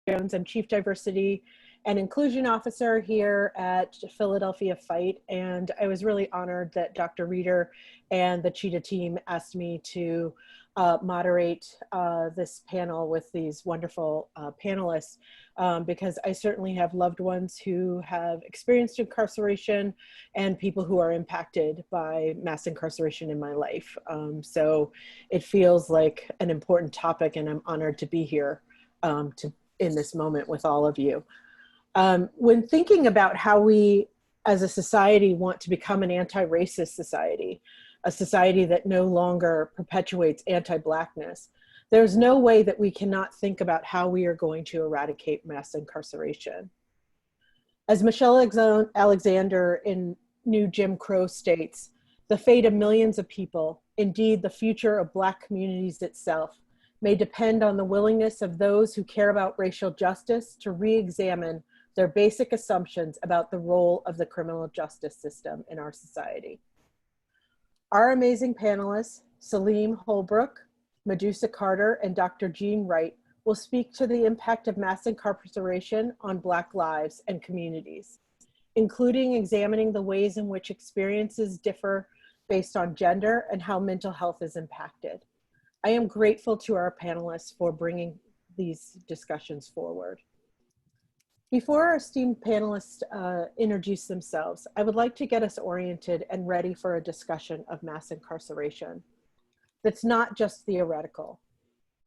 Jones. I'm Chief Diversity and Inclusion Officer here at Philadelphia Fight, and I was really honored that Dr. Reeder and the CHEETAH team asked me to moderate this panel with these wonderful panelists because I certainly have loved ones who have experienced incarceration and people who are impacted by mass incarceration in my life. So it feels like an important topic, and I'm honored to be here in this moment with all of you. When thinking about how we as a society want to become an anti-racist society, a society that no longer perpetuates anti-Blackness, there's no way that we cannot think about how we are going to eradicate mass incarceration. As Michelle Alexander in New Jim Crow states, the fate of millions of people, indeed the future of Black communities itself, may depend on the willingness of those who care about racial justice to re-examine their basic assumptions about the role of the criminal justice system in our society. Our amazing panelists, Salim Holbrook, Medusa Carter, and Dr. Jean Wright, will speak to the impact of mass incarceration on Black lives and communities, including examining the ways in which experiences differ based on gender and how mental health is impacted. I am grateful to our panelists for bringing these discussions forward. Before our esteemed panelists introduce themselves, I would like to get us oriented and ready for a discussion of mass incarceration that's not just theoretical,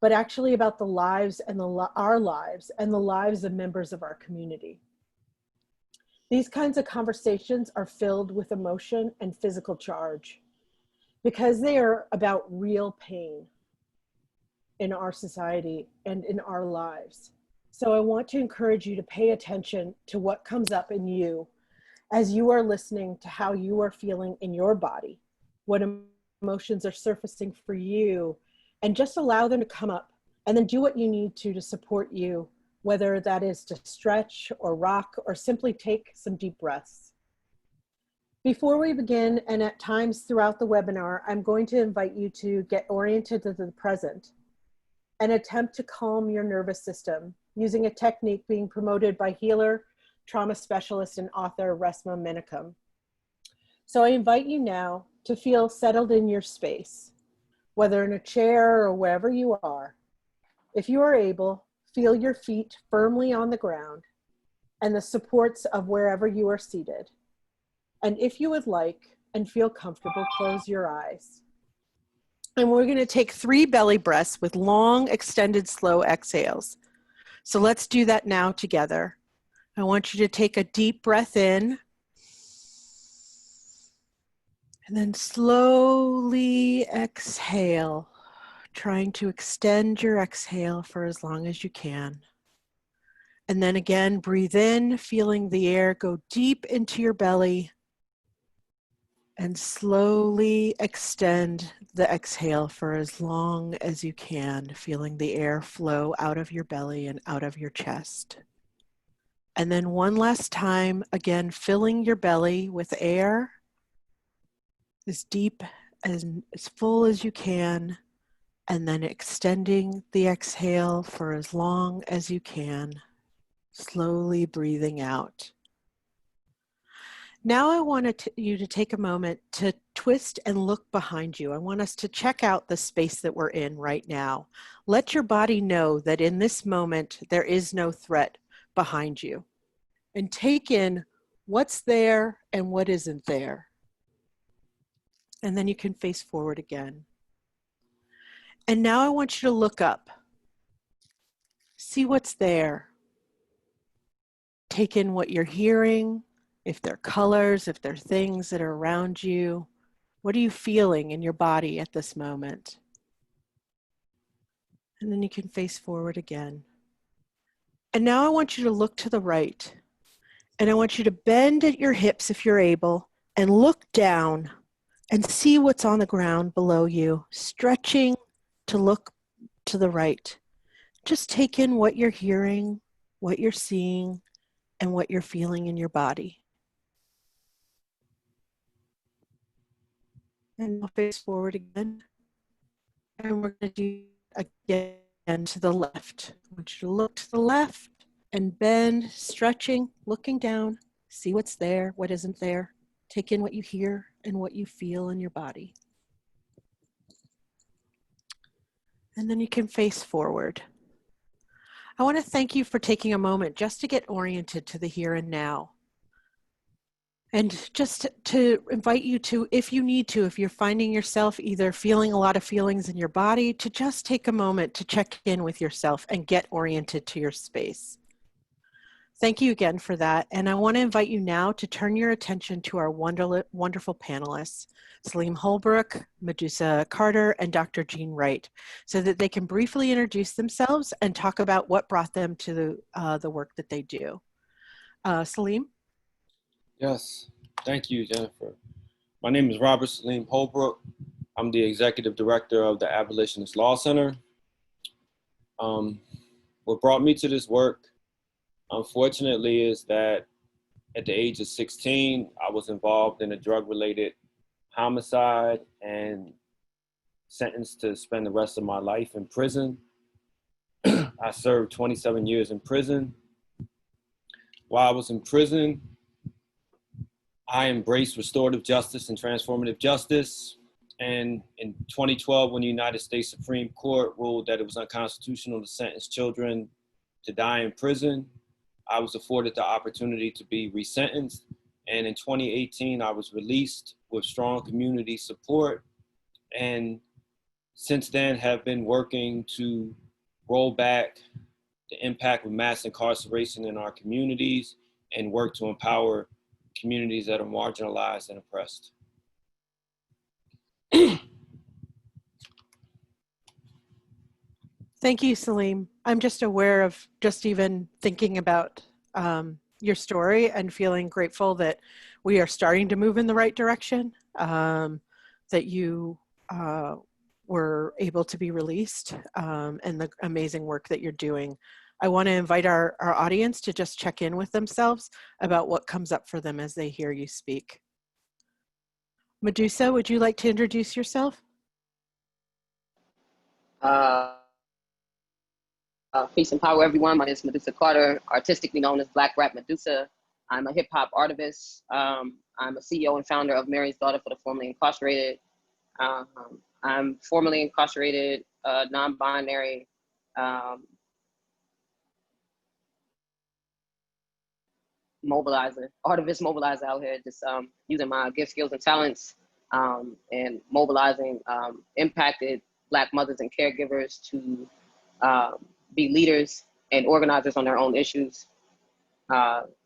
but actually about the lives and our lives and the lives of members of our community. These kinds of conversations are filled with emotion and physical charge because they are about real pain in our society and in our lives. So I want to encourage you to pay attention to what comes up in you as you are listening to how you are feeling in your body, what emotions are surfacing for you, and just allow them to come up and then do what you need to support you, whether that is to stretch or rock or simply take some deep breaths. Before we begin, and at times throughout the webinar, I'm going to invite you to get oriented to the present and attempt to calm your nervous system using a technique being promoted by healer, trauma specialist, and author Resmaa Menakem. So I invite you now to feel settled in your space, whether in a chair or wherever you are. If you are able, feel your feet firmly on the ground and the supports of wherever you are seated. And if you would like and feel comfortable, close your eyes. And we're going to take 3 belly breaths with long, extended, slow exhales. So let's do that now together. I want you to take a deep breath in and then slowly exhale, trying to extend your exhale for as long as you can. And then again, breathe in, feeling the air go deep into your belly, and slowly extend the exhale for as long as you can, feeling the air flow out of your belly and out of your chest. And then one last time, again, filling your belly with air as deep and as full as you can, and then extending the exhale for as long as you can, slowly breathing out. Now I want you to take a moment to twist and look behind you. I want us to check out the space that we're in right now. Let your body know that in this moment, there is no threat behind you. And take in what's there and what isn't there. And then you can face forward again. And now I want you to look up. See what's there. Take in what you're hearing. If they're colors, if they're things that are around you, what are you feeling in your body at this moment? And then you can face forward again. And now I want you to look to the right. And I want you to bend at your hips if you're able and look down and see what's on the ground below you, stretching to look to the right. Just take in what you're hearing, what you're seeing, and what you're feeling in your body. And I'll face forward again. And we're going to do again to the left. I want you to look to the left and bend, stretching, looking down, see what's there, what isn't there. Take in what you hear and what you feel in your body. And then you can face forward. I want to thank you for taking a moment just to get oriented to the here and now. And just to invite you to, if you need to, if you're finding yourself either feeling a lot of feelings in your body, to just take a moment to check in with yourself and get oriented to your space. Thank you again for that. And I want to invite you now to turn your attention to our wonderful panelists, Salim Holbrook, Medusa Carter, and Dr. Jean Wright, so that they can briefly introduce themselves and talk about what brought them to the work that they do. Salim? Yes, thank you, Jennifer. My name is Robert Salim Holbrook. I'm the Executive Director of the Abolitionist Law Center. What brought me to this work, unfortunately, is that at the age of 16, I was involved in a drug-related homicide and sentenced to spend the rest of my life in prison. I served 27 years in prison. While I was in prison, I embraced restorative justice and transformative justice. And in 2012, when the United States Supreme Court ruled that it was unconstitutional to sentence children to die in prison, I was afforded the opportunity to be resentenced. And in 2018, I was released with strong community support. And since then have been working to roll back the impact of mass incarceration in our communities and work to empower communities that are marginalized and oppressed. Thank you, Salim. I'm just aware of just even thinking about your story and feeling grateful that we are starting to move in the right direction, that you were able to be released, and the amazing work that you're doing. I want to invite our audience to just check in with themselves about what comes up for them as they hear you speak. Medusa, would you like to introduce yourself? Peace and power, everyone. My name is Medusa Carter, artistically known as Black Rap Medusa. I'm a hip hop artivist. I'm a CEO and founder of Mary's Daughter for the Formerly Incarcerated. I'm formerly incarcerated, non-binary, artivist mobilizer out here, just using my gifts, skills, and talents, and mobilizing impacted Black mothers and caregivers to be leaders and organizers on their own issues,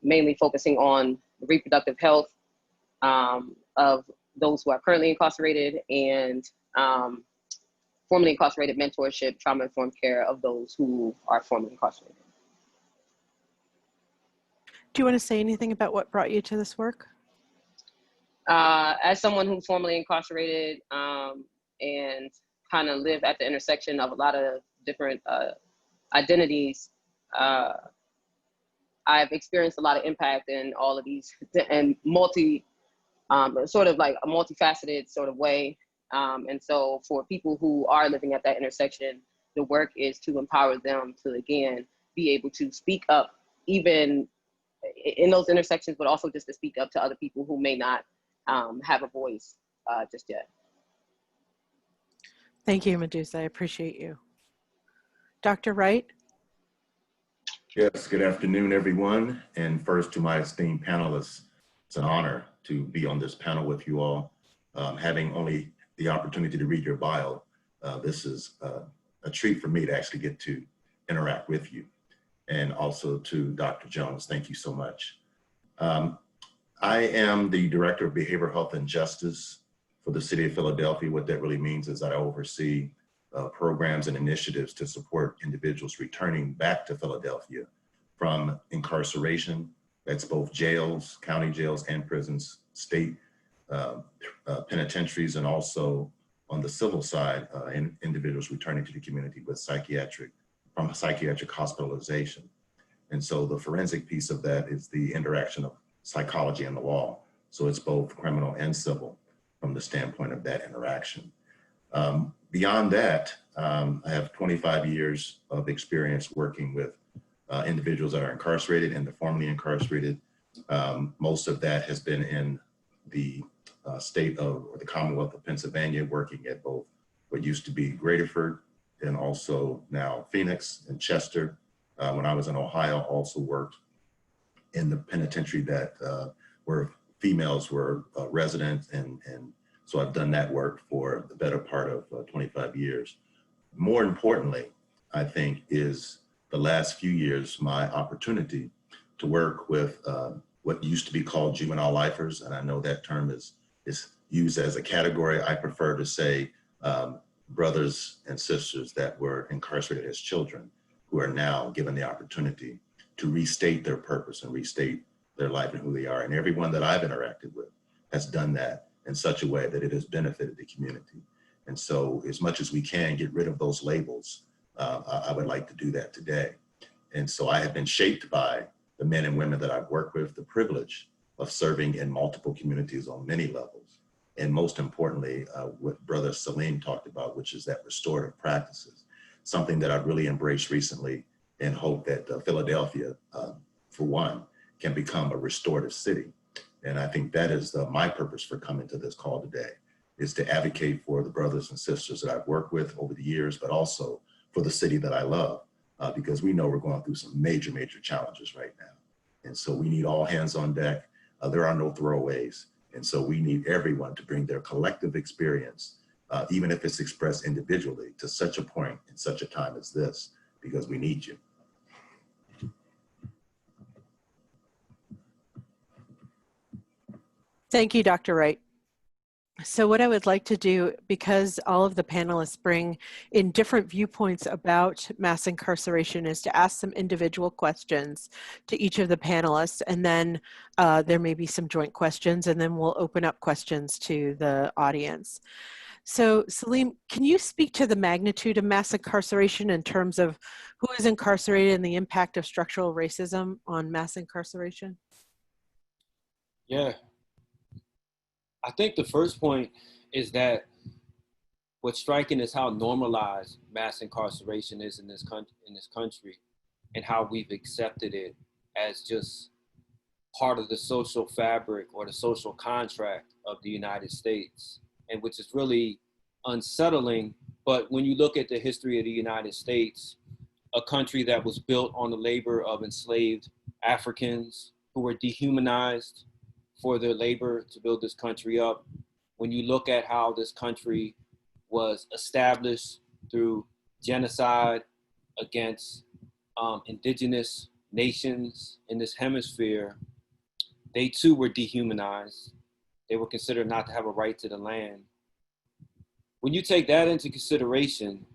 mainly focusing on the reproductive health of those who are currently incarcerated and formerly incarcerated mentorship, trauma-informed care of those who are formerly incarcerated. Do you want to say anything about what brought you to this work? As someone who's formerly incarcerated and kind of live at the intersection of a lot of different identities, I've experienced a lot of impact in all of these and sort of like a multifaceted sort of way. And so for people who are living at that intersection, the work is to empower them to, again, be able to speak up even in those intersections, but also just to speak up to other people who may not have a voice just yet. Thank you, Medusa. I appreciate you. Dr. Wright? Yes, good afternoon, everyone. And first, to my esteemed panelists, it's an honor to be on this panel with you all. Having only the opportunity to read your bio, this is a treat for me to actually get to interact with you. And also to Dr. Jones, thank you so much. I am the Director of Behavioral Health and Justice for the City of Philadelphia. What that really means is that I oversee programs and initiatives to support individuals returning back to Philadelphia from incarceration. That's both jails, county jails and prisons, state penitentiaries, and also on the civil side, individuals returning to the community with psychiatric hospitalization. And so the forensic piece of that is the interaction of psychology and the law. So it's both criminal and civil from the standpoint of that interaction. Beyond that, I have 25 years of experience working with individuals that are incarcerated and the formerly incarcerated. Most of that has been in the state of, or the Commonwealth of Pennsylvania, working at both what used to be Graterford and also now Phoenix and Chester. When I was in Ohio, also worked in the penitentiary that where females were resident, and so I've done that work for the better part of 25 years. More importantly, I think, is the last few years, my opportunity to work with what used to be called Juvenile Lifers, and I know that term is used as a category. I prefer to say brothers and sisters that were incarcerated as children, who are now given the opportunity to restate their purpose and restate their life and who they are. And everyone that I've interacted with has done that in such a way that it has benefited the community. And so as much as we can get rid of those labels, I would like to do that today. And so I have been shaped by the men and women that I've worked with, the privilege of serving in multiple communities on many levels. And most importantly, what Brother Salim talked about, which is that restorative practices, something that I've really embraced recently, and hope that Philadelphia, for one, can become a restorative city. And I think that is my purpose for coming to this call today, is to advocate for the brothers and sisters that I've worked with over the years, but also for the city that I love, because we know we're going through some major, major challenges right now. And so we need all hands on deck. There are no throwaways. And so we need everyone to bring their collective experience, even if it's expressed individually, to such a point in such a time as this, because we need you. Thank you, Dr. Wright. So what I would like to do, because all of the panelists bring in different viewpoints about mass incarceration, is to ask some individual questions to each of the panelists, and then there may be some joint questions, and then we'll open up questions to the audience. So Salim, can you speak to the magnitude of mass incarceration in terms of who is incarcerated and the impact of structural racism on mass incarceration? Yeah. I think the first point is that what's striking is how normalized mass incarceration is in this country, and how we've accepted it as just part of the social fabric or the social contract of the United States, and which is really unsettling. But when you look at the history of the United States, a country that was built on the labor of enslaved Africans who were dehumanized for their labor to build this country up. When you look at how this country was established through genocide against indigenous nations in this hemisphere, they too were dehumanized. They were considered not to have a right to the land. When you take that into consideration,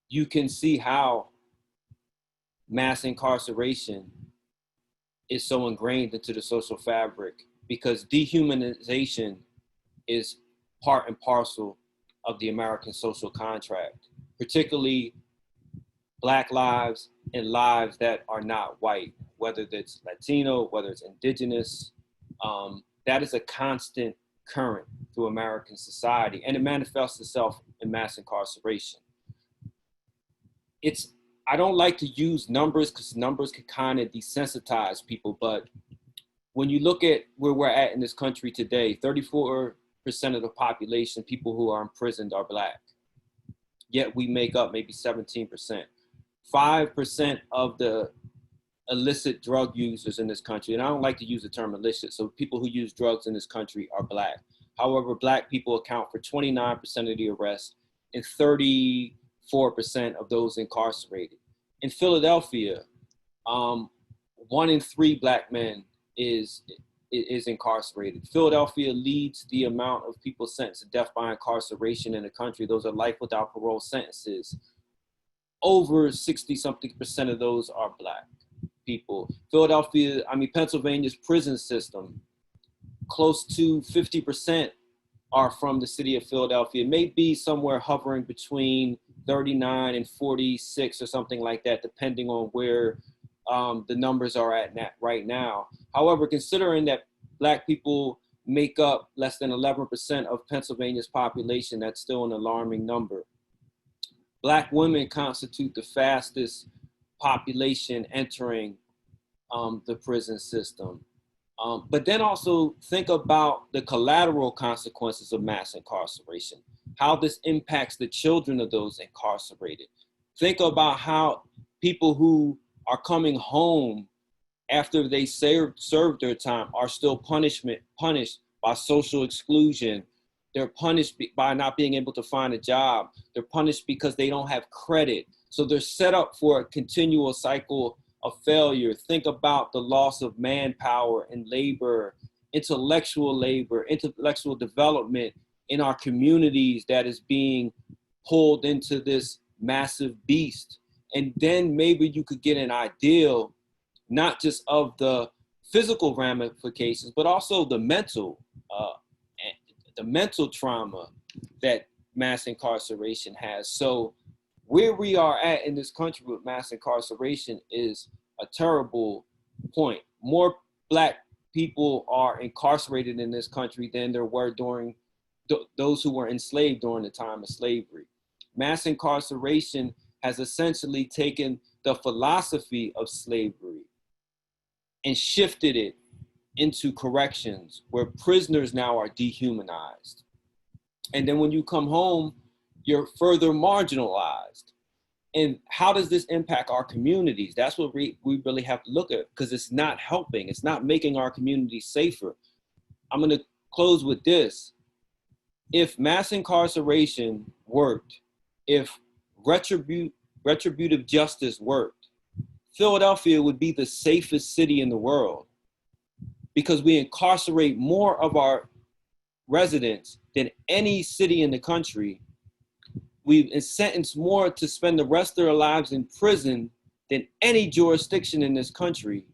you can see how mass incarceration is so ingrained into the social fabric, because dehumanization is part and parcel of the American social contract, particularly Black lives and lives that are not white, whether it's Latino, whether it's indigenous. That is a constant current through American society, and it manifests itself in mass incarceration. I don't like to use numbers because numbers can kind of desensitize people, but when you look at where we're at in this country today, 34% of the population, people who are imprisoned, are Black. Yet we make up maybe 17%. 5% of the illicit drug users in this country, and I don't like to use the term illicit, so people who use drugs in this country are Black. However, Black people account for 29% of the arrests and 34% of those incarcerated. In Philadelphia, 1 in 3 Black men is incarcerated. Philadelphia leads the amount of people sentenced to death by incarceration in the country. Those are life without parole sentences. Over 60-something% of those are Black people. Pennsylvania's prison system, close to 50% are from the city of Philadelphia. It may be somewhere hovering between 39 and 46 or something like that, depending on where the numbers are at right now. However, considering that Black people make up less than 11% of Pennsylvania's population, that's still an alarming number. Black women constitute the fastest population entering the prison system. But then also think about the collateral consequences of mass incarceration, how this impacts the children of those incarcerated. Think about how people who are coming home after they served their time are still punished by social exclusion. They're punished by not being able to find a job. They're punished because they don't have credit. So they're set up for a continual cycle of failure. Think about the loss of manpower and labor, intellectual development in our communities that is being pulled into this massive beast. And then maybe you could get an ideal, not just of the physical ramifications, but also the mental trauma that mass incarceration has. So where we are at in this country with mass incarceration is a terrible point. More Black people are incarcerated in this country than there were during those who were enslaved during the time of slavery. Mass incarceration has essentially taken the philosophy of slavery and shifted it into corrections, where prisoners now are dehumanized. And then when you come home, you're further marginalized. And how does this impact our communities? That's what we really have to look at, because it's not helping. It's not making our communities safer. I'm going to close with this. If mass incarceration worked, if retributive justice worked, Philadelphia would be the safest city in the world, because we incarcerate more of our residents than any city in the country. We've sentenced more to spend the rest of their lives in prison than any jurisdiction in this country.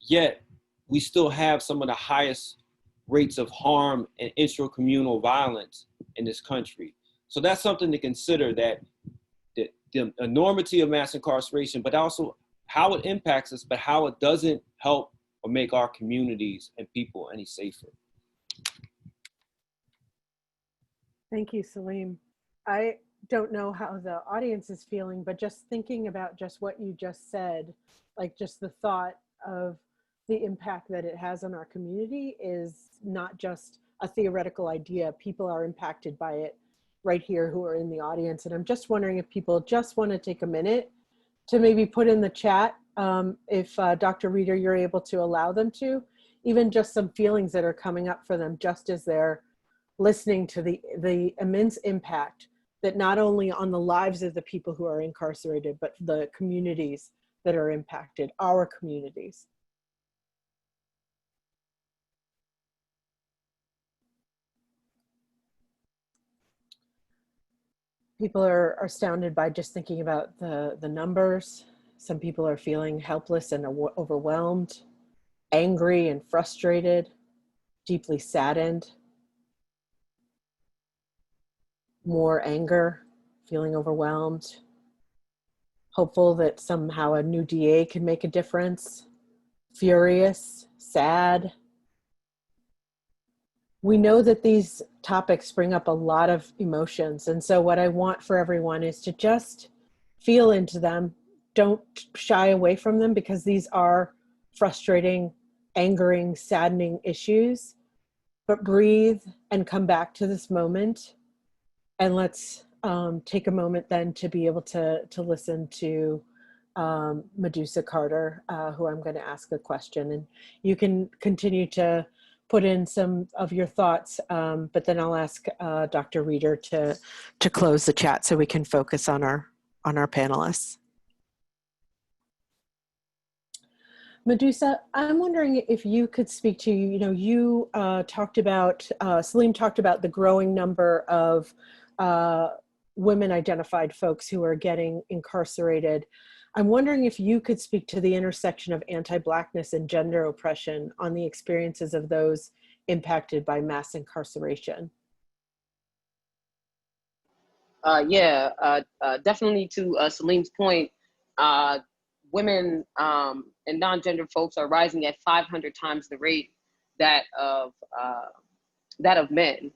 Yet we still have some of the highest rates of harm and intracommunal violence in this country. So that's something to consider, that the enormity of mass incarceration, but also how it impacts us, but how it doesn't help or make our communities and people any safer. Thank you, Salim. I don't know how the audience is feeling, but just thinking about just what you just said, like just the thought of the impact that it has on our community is not just a theoretical idea. People are impacted by it right here who are in the audience. And I'm just wondering if people just want to take a minute to maybe put in the chat, if Dr. Reeder, you're able to allow them to, even just some feelings that are coming up for them just as they're listening to the immense impact that not only on the lives of the people who are incarcerated, but the communities that are impacted, our communities. People are astounded by just thinking about the numbers. Some people are feeling helpless and overwhelmed, angry and frustrated, deeply saddened, more anger, feeling overwhelmed, hopeful that somehow a new DA can make a difference, furious, sad. We know that these topics bring up a lot of emotions. And so what I want for everyone is to just feel into them. Don't shy away from them, because these are frustrating, angering, saddening issues. But breathe and come back to this moment. And let's take a moment then to be able to listen to Medusa Carter, who I'm going to ask a question. And you can continue to put in some of your thoughts, but then I'll ask Dr. Reeder to close the chat so we can focus on our panelists. Medusa, I'm wondering if you could speak to, you talked about, Salim talked about the growing number of women identified folks who are getting incarcerated. I'm wondering if you could speak to the intersection of anti-Blackness and gender oppression on the experiences of those impacted by mass incarceration. Definitely to Salim's point, women and non-gender folks are rising at 500 times the rate that of men.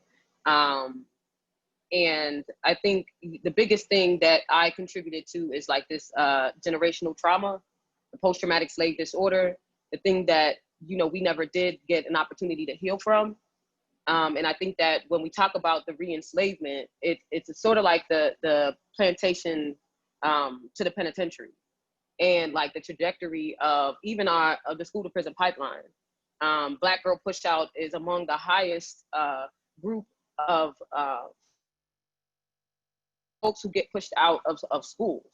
And I think the biggest thing that I contributed to is like this generational trauma, the post-traumatic slave disorder, the thing that, you know, we never did get an opportunity to heal from. And I think that when we talk about the re-enslavement, it's sort of like the plantation to the penitentiary, and like the trajectory of even the school to prison pipeline. Black girl push out is among the highest group of folks who get pushed out of schools.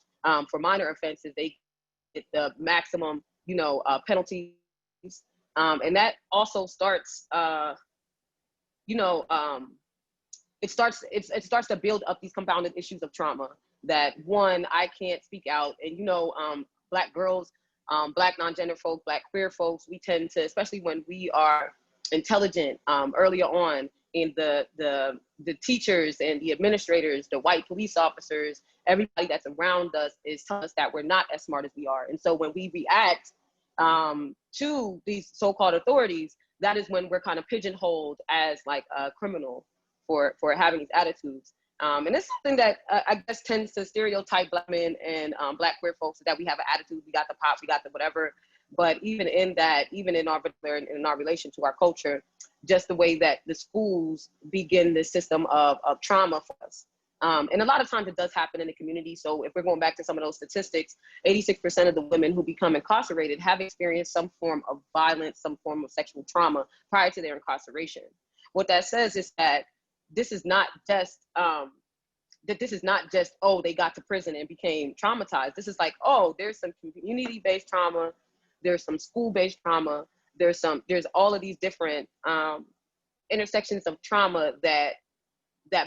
For minor offenses, they get the maximum, you know, penalties. And that also starts, you know, it starts to build up these compounded issues of trauma that, one, I can't speak out. And, you know, Black girls, Black non-gender folks, Black queer folks, we tend to, especially when we are intelligent earlier on, in the teachers and the administrators, the white police officers, everybody that's around us is telling us that we're not as smart as we are. And so when we react to these so-called authorities, that is when we're kind of pigeonholed as like a criminal for having these attitudes. And it's something that I guess tends to stereotype Black men and Black queer folks, that we have an attitude, we got the pop, we got the whatever. But even in that, even in our relation to our culture, just the way that the schools begin this system of trauma for us. And a lot of times it does happen in the community. So if we're going back to some of those statistics, 86% of the women who become incarcerated have experienced some form of violence, some form of sexual trauma prior to their incarceration. What that says is that this is not just, oh, they got to prison and became traumatized. This is like, oh, there's some community-based trauma, there's some school-based trauma, there's all of these different intersections of trauma that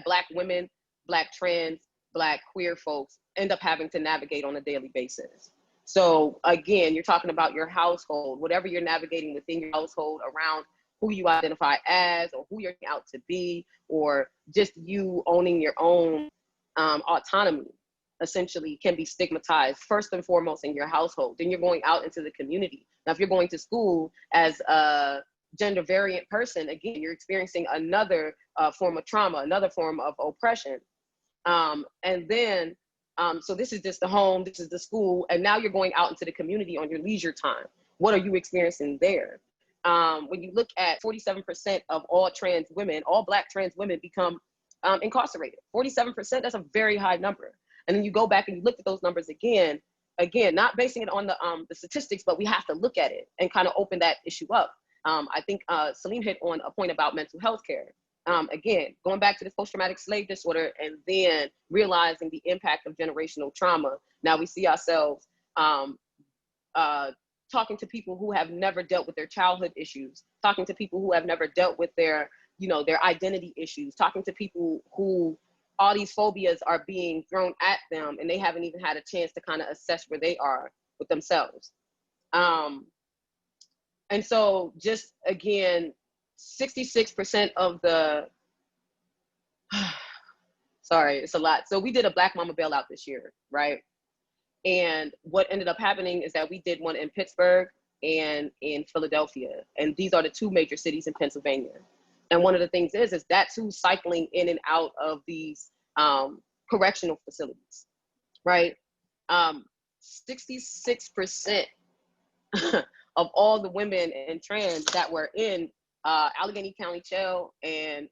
Black women, Black trans, Black queer folks end up having to navigate on a daily basis. So again, you're talking about your household, whatever you're navigating within your household around who you identify as, or who you're out to be, or just you owning your own autonomy, essentially can be stigmatized first and foremost in your household. Then you're going out into the community. Now, if you're going to school as a gender variant person, again, you're experiencing another form of trauma, another form of oppression. And then, so this is just the home, this is the school, and now you're going out into the community on your leisure time. What are you experiencing there? When you look at 47% of all trans women, all Black trans women become incarcerated. 47%, that's a very high number. And then you go back and you look at those numbers again, not basing it on the statistics, but we have to look at it and kind of open that issue up. I think Salim hit on a point about mental health care. Again, going back to this post-traumatic slave disorder and then realizing the impact of generational trauma. Now we see ourselves talking to people who have never dealt with their childhood issues, talking to people who have never dealt with their, you know, their identity issues, talking to people who all these phobias are being thrown at them and they haven't even had a chance to kind of assess where they are with themselves. And so just again, 66% of the, sorry, it's a lot. So we did a Black mama bailout this year, right? And what ended up happening is that we did one in Pittsburgh and in Philadelphia. And these are the two major cities in Pennsylvania. And one of the things is that too, cycling in and out of these correctional facilities, right? 66% of all the women and trans that were in Allegheny County Jail and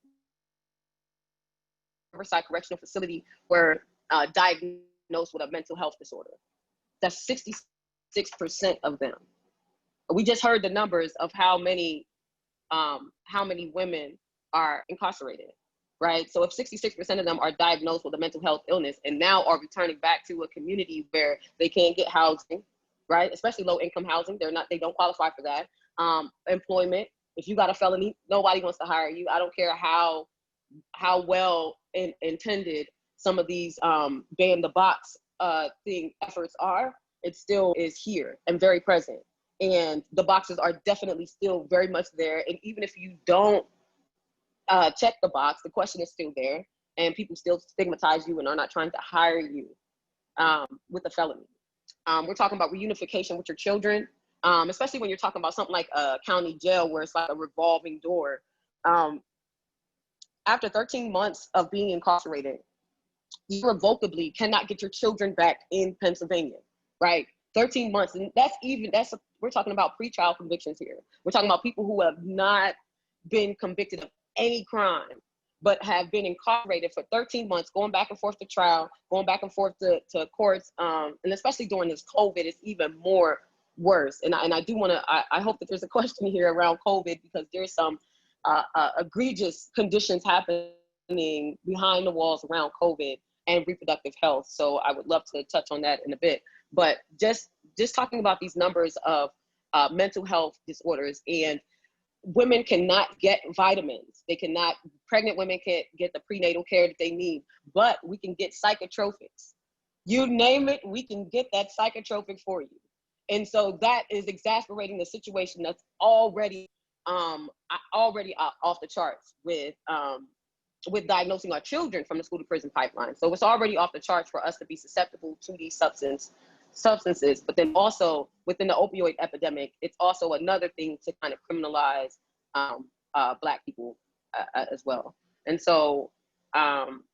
Riverside Correctional Facility were diagnosed with a mental health disorder. That's 66% of them. We just heard the numbers of how many women are incarcerated, right? So if 66% of them are diagnosed with a mental health illness and now are returning back to a community where they can't get housing, right? Especially low income housing, they don't qualify for that. Employment, if you got a felony, nobody wants to hire you. I don't care how well intended some of these ban the box efforts are, it still is here and very present. And the boxes are definitely still very much there. And even if you don't check the box, the question is still there. And people still stigmatize you and are not trying to hire you with a felony. We're talking about reunification with your children, especially when you're talking about something like a county jail where it's like a revolving door. after 13 months of being incarcerated, you irrevocably cannot get your children back in Pennsylvania, right? 13 months, and we're talking about pretrial convictions here. We're talking about people who have not been convicted of any crime, but have been incarcerated for 13 months, going back and forth to trial, going back and forth to courts, and especially during this COVID, it's even more worse. And I do want to, I hope that there's a question here around COVID, because there's some egregious conditions happening behind the walls around COVID and reproductive health. So I would love to touch on that in a bit. But just talking about these numbers of mental health disorders, and women cannot get vitamins. Pregnant women can't get the prenatal care that they need, but we can get psychotropics. You name it, we can get that psychotropic for you. And so that is exasperating the situation that's already off the charts with diagnosing our children from the school to prison pipeline. So it's already off the charts for us to be susceptible to these substances, but then also within the opioid epidemic, it's also another thing to kind of criminalize Black people as well. And so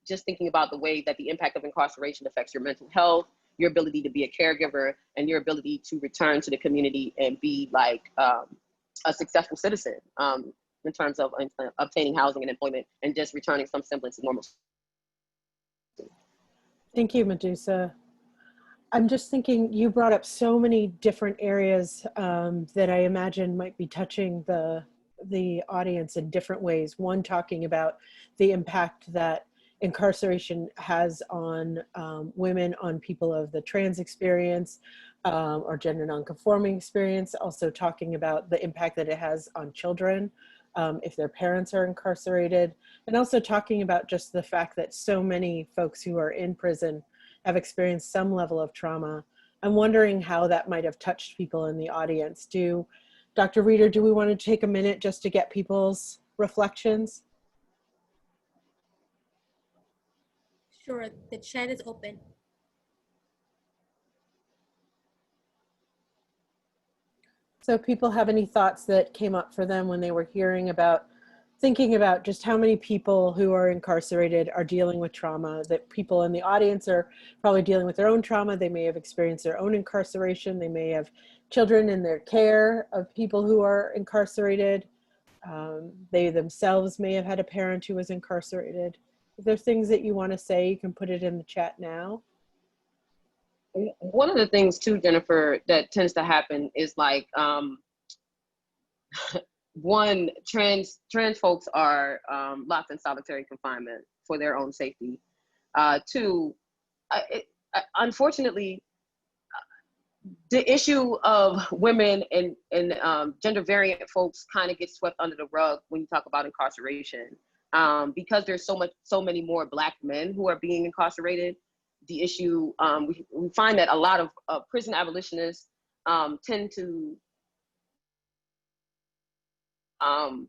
just thinking about the way that the impact of incarceration affects your mental health, your ability to be a caregiver, and your ability to return to the community and be like a successful citizen in terms of obtaining housing and employment and just returning some semblance of normalcy. Thank you, Medusa. I'm just thinking, you brought up so many different areas that I imagine might be touching the audience in different ways. One, talking about the impact that incarceration has on women, on people of the trans experience or gender nonconforming experience. Also talking about the impact that it has on children if their parents are incarcerated. And also talking about just the fact that so many folks who are in prison have experienced some level of trauma. I'm wondering how that might have touched people in the audience. Dr. Reeder, do we want to take a minute just to get people's reflections? Sure, the chat is open. So if people have any thoughts that came up for them when they were thinking about just how many people who are incarcerated are dealing with trauma, that people in the audience are probably dealing with their own trauma. They may have experienced their own incarceration. They may have children in their care of people who are incarcerated. They themselves may have had a parent who was incarcerated. If there's things that you want to say, you can put it in the chat now. One of the things too, Jennifer, that tends to happen is like, one, trans folks are locked in solitary confinement for their own safety. Two, unfortunately, the issue of women and gender variant folks kind of gets swept under the rug when you talk about incarceration, because there's so many more Black men who are being incarcerated. The issue, we find that a lot of prison abolitionists tend to, trying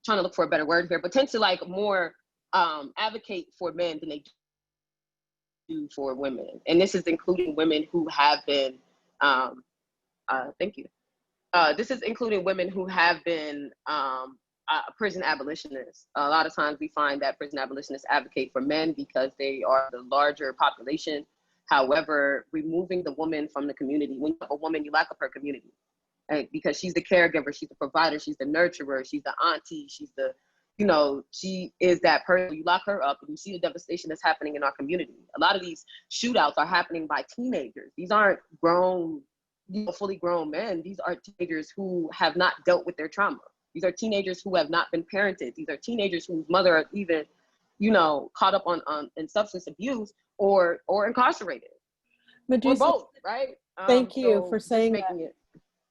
to look for a better word here, but tend to like more advocate for men than they do for women. And this is including women who have been, thank you. This is including women who have been prison abolitionists. A lot of times we find that prison abolitionists advocate for men because they are the larger population. However, removing the woman from the community, when you have a woman, you lock up her community. And because she's the caregiver, she's the provider, she's the nurturer, she's the auntie, she's the, she is that person. You lock her up and you see the devastation that's happening in our community. A lot of these shootouts are happening by teenagers. These aren't grown, fully grown men. These are teenagers who have not dealt with their trauma. These are teenagers who have not been parented. These are teenagers whose mother are even, caught up in substance abuse or incarcerated. Medusa, or both, right? Thank you for saying that.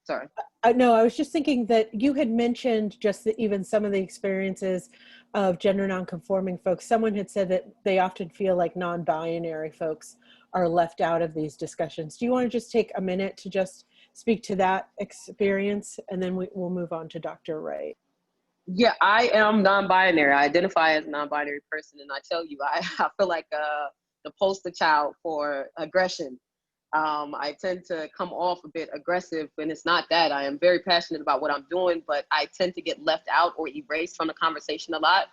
Sorry. No, I was just thinking that you had mentioned just that even some of the experiences of gender nonconforming folks. Someone had said that they often feel like non-binary folks are left out of these discussions. Do you want to just take a minute to just speak to that experience, and then we'll move on to Dr. Wright? Yeah, I am non-binary. I identify as a non-binary person, and I tell you, I feel like the poster child for aggression. I tend to come off a bit aggressive, and it's not that. I am very passionate about what I'm doing, but I tend to get left out or erased from the conversation a lot.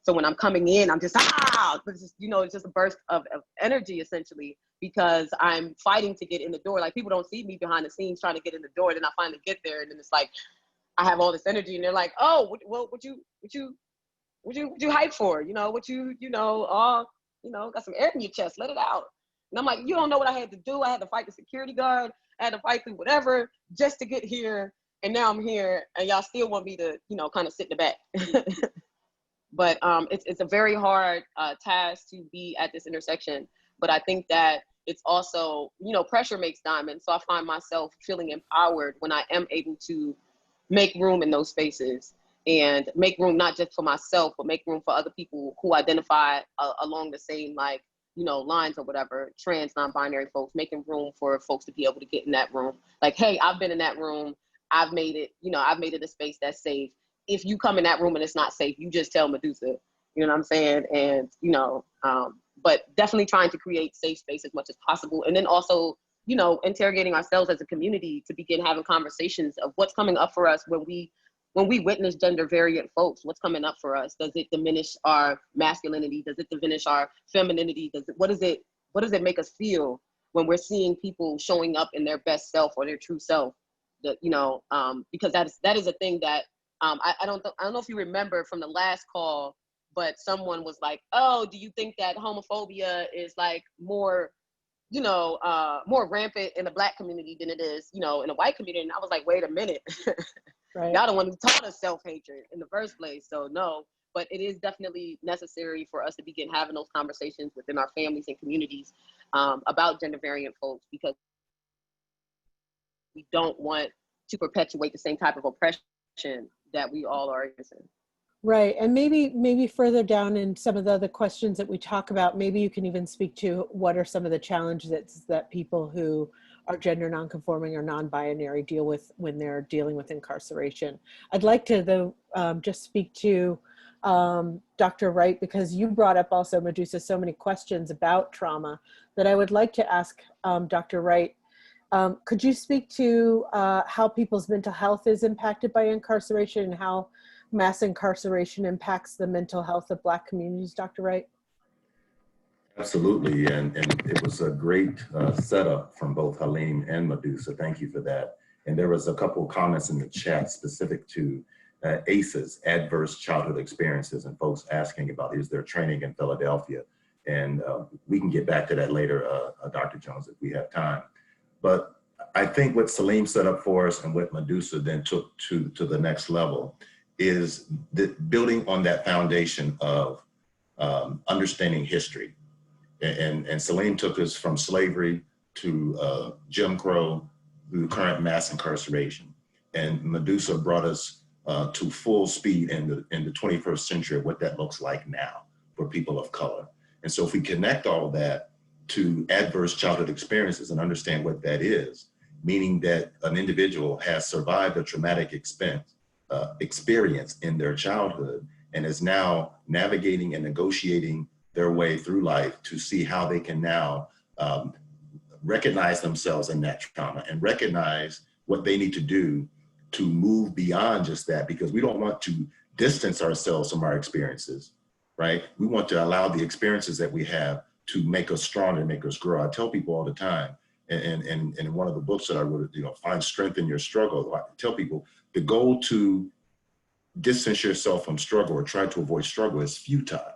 So when I'm coming in, I'm just, it's just, you know, it's just a burst of energy essentially, because I'm fighting to get in the door. Like, people don't see me behind the scenes trying to get in the door. Then I finally get there, and then it's like, I have all this energy, and they're like, oh, what you hype for? You know, got some air in your chest, let it out. And I'm like, you don't know what I had to do. I had to fight the security guard. I had to fight through whatever just to get here. And now I'm here, and y'all still want me to, you know, kind of sit in the back. But it's a very hard task to be at this intersection. But I think that it's also, you know, pressure makes diamonds. So I find myself feeling empowered when I am able to make room in those spaces, and make room not just for myself, but make room for other people who identify along the same, like, you know, lines or whatever, trans, non-binary folks, making room for folks to be able to get in that room. Like, hey, I've been in that room. I've made it a space that's safe. If you come in that room and it's not safe, you just tell Medusa, you know what I'm saying? And, you know, but definitely trying to create safe space as much as possible. And then also, you know, interrogating ourselves as a community to begin having conversations of what's coming up for us when we witness gender variant folks. What's coming up for us? Does it diminish our masculinity? Does it diminish our femininity? What does it make us feel when we're seeing people showing up in their best self or their true self? That, you know, because that is a thing that I don't know if you remember from the last call, but someone was like, oh, do you think that homophobia is like more, you know, more rampant in the Black community than it is, you know, in the white community? And I was like, wait a minute. Right. Y'all the one who taught us self-hatred in the first place. So no, but it is definitely necessary for us to begin having those conversations within our families and communities about gender variant folks, because we don't want to perpetuate the same type of oppression that we all are experiencing. Right, and maybe further down in some of the other questions that we talk about, maybe you can even speak to what are some of the challenges that people who are gender nonconforming or non-binary deal with when they're dealing with incarceration. I'd like to, though, just speak to Dr. Wright, because you brought up also, Medusa, so many questions about trauma that I would like to ask Dr. Wright. Could you speak to how people's mental health is impacted by incarceration and how mass incarceration impacts the mental health of Black communities, Dr. Wright? Absolutely, and it was a great setup from both Halim and Medusa. Thank you for that. And there was a couple of comments in the chat specific to ACEs, adverse childhood experiences, and folks asking about, is there training in Philadelphia? And we can get back to that later, Dr. Jones, if we have time. But I think what Salim set up for us and what Medusa then took to the next level is building on that foundation of understanding history. And Salim took us from slavery to Jim Crow through current mass incarceration. And Medusa brought us to full speed in the 21st century of what that looks like now for people of color. And so if we connect all of that to adverse childhood experiences and understand what that is, meaning that an individual has survived a traumatic experience in their childhood and is now navigating and negotiating their way through life to see how they can now recognize themselves in that trauma and recognize what they need to do to move beyond just that, because we don't want to distance ourselves from our experiences, right? We want to allow the experiences that we have to make us stronger, make us grow. I tell people all the time, and in one of the books that I wrote, you know, Find Strength in Your Struggle, I tell people the goal to distance yourself from struggle or try to avoid struggle is futile.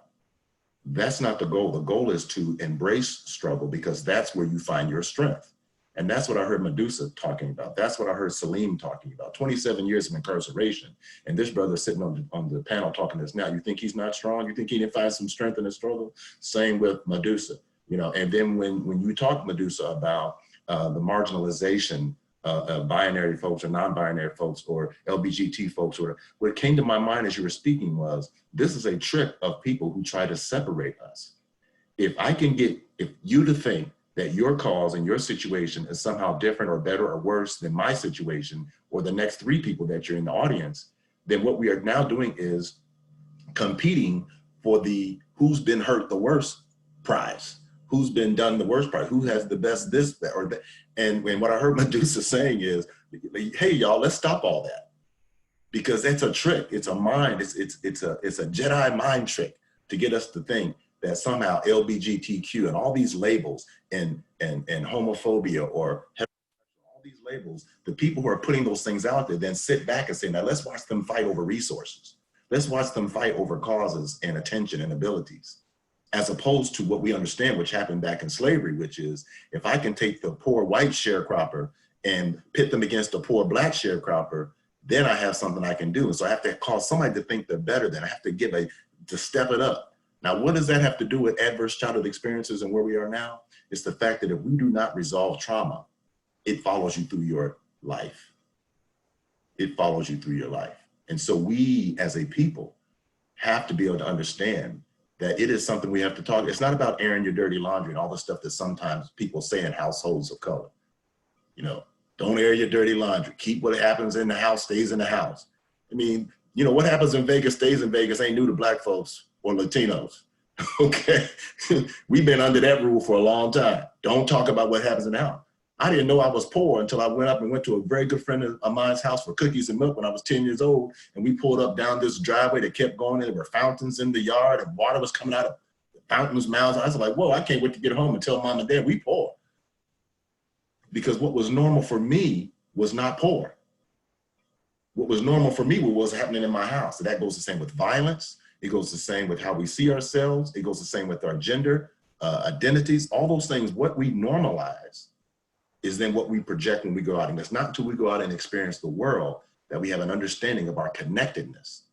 That's not the goal. The goal is to embrace struggle, because that's where you find your strength. And that's what I heard Medusa talking about. That's what I heard Salim talking about. 27 years of incarceration. And this brother sitting on the panel talking to us now, you think he's not strong? You think he didn't find some strength in his struggle? Same with Medusa, you know. And then when you talk, Medusa, about the marginalization of binary folks or non-binary folks or LGBT folks, or what came to my mind as you were speaking was, this is a trick of people who try to separate us. If I can get you to think that your cause and your situation is somehow different or better or worse than my situation or the next three people that you're in the audience, then what we are now doing is competing for the who's been hurt the worst prize, who's been done the worst prize, who has the best this, that, or that. And what I heard Medusa saying is, hey, y'all, let's stop all that. Because that's a trick, it's a mind, it's a Jedi mind trick to get us to think that somehow LGBTQ and all these labels and homophobia or all these labels, the people who are putting those things out there then sit back and say, now let's watch them fight over resources. Let's watch them fight over causes and attention and abilities, as opposed to what we understand, which happened back in slavery, which is if I can take the poor white sharecropper and pit them against the poor black sharecropper, then I have something I can do. And so I have to cause somebody to think they're better than. I have to to step it up. Now, what does that have to do with adverse childhood experiences and where we are now? It's the fact that if we do not resolve trauma, it follows you through your life. It follows you through your life. And so we as a people have to be able to understand that it is something we have to talk. It's not about airing your dirty laundry and all the stuff that sometimes people say in households of color. You know, don't air your dirty laundry. Keep what happens in the house stays in the house. I mean, you know, what happens in Vegas stays in Vegas ain't new to black folks or Latinos, okay? We've been under that rule for a long time. Don't talk about what happens in the house. I didn't know I was poor until I went up and went to a very good friend of mine's house for cookies and milk when I was 10 years old. And we pulled up down this driveway that kept going. There were fountains in the yard and water was coming out of the fountains' mouths. I was like, whoa, I can't wait to get home and tell mom and dad we poor. Because what was normal for me was not poor. What was normal for me was what was happening in my house. So that goes the same with violence. It goes the same with how we see ourselves. It goes the same with our gender identities. All those things, what we normalize is then what we project when we go out. And it's not until we go out and experience the world that we have an understanding of our connectedness.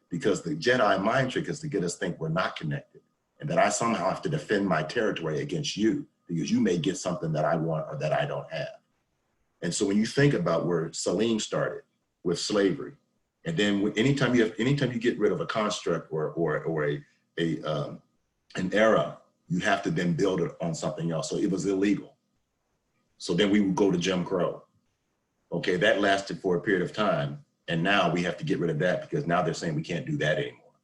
Because the Jedi mind trick is to get us to think we're not connected and that I somehow have to defend my territory against you because you may get something that I want or that I don't have. And so when you think about where Salim started with slavery, and then anytime you get rid of a construct or an era, you have to then build it on something else. So it was illegal. So then we would go to Jim Crow. Okay, that lasted for a period of time. And now we have to get rid of that because now they're saying we can't do that anymore.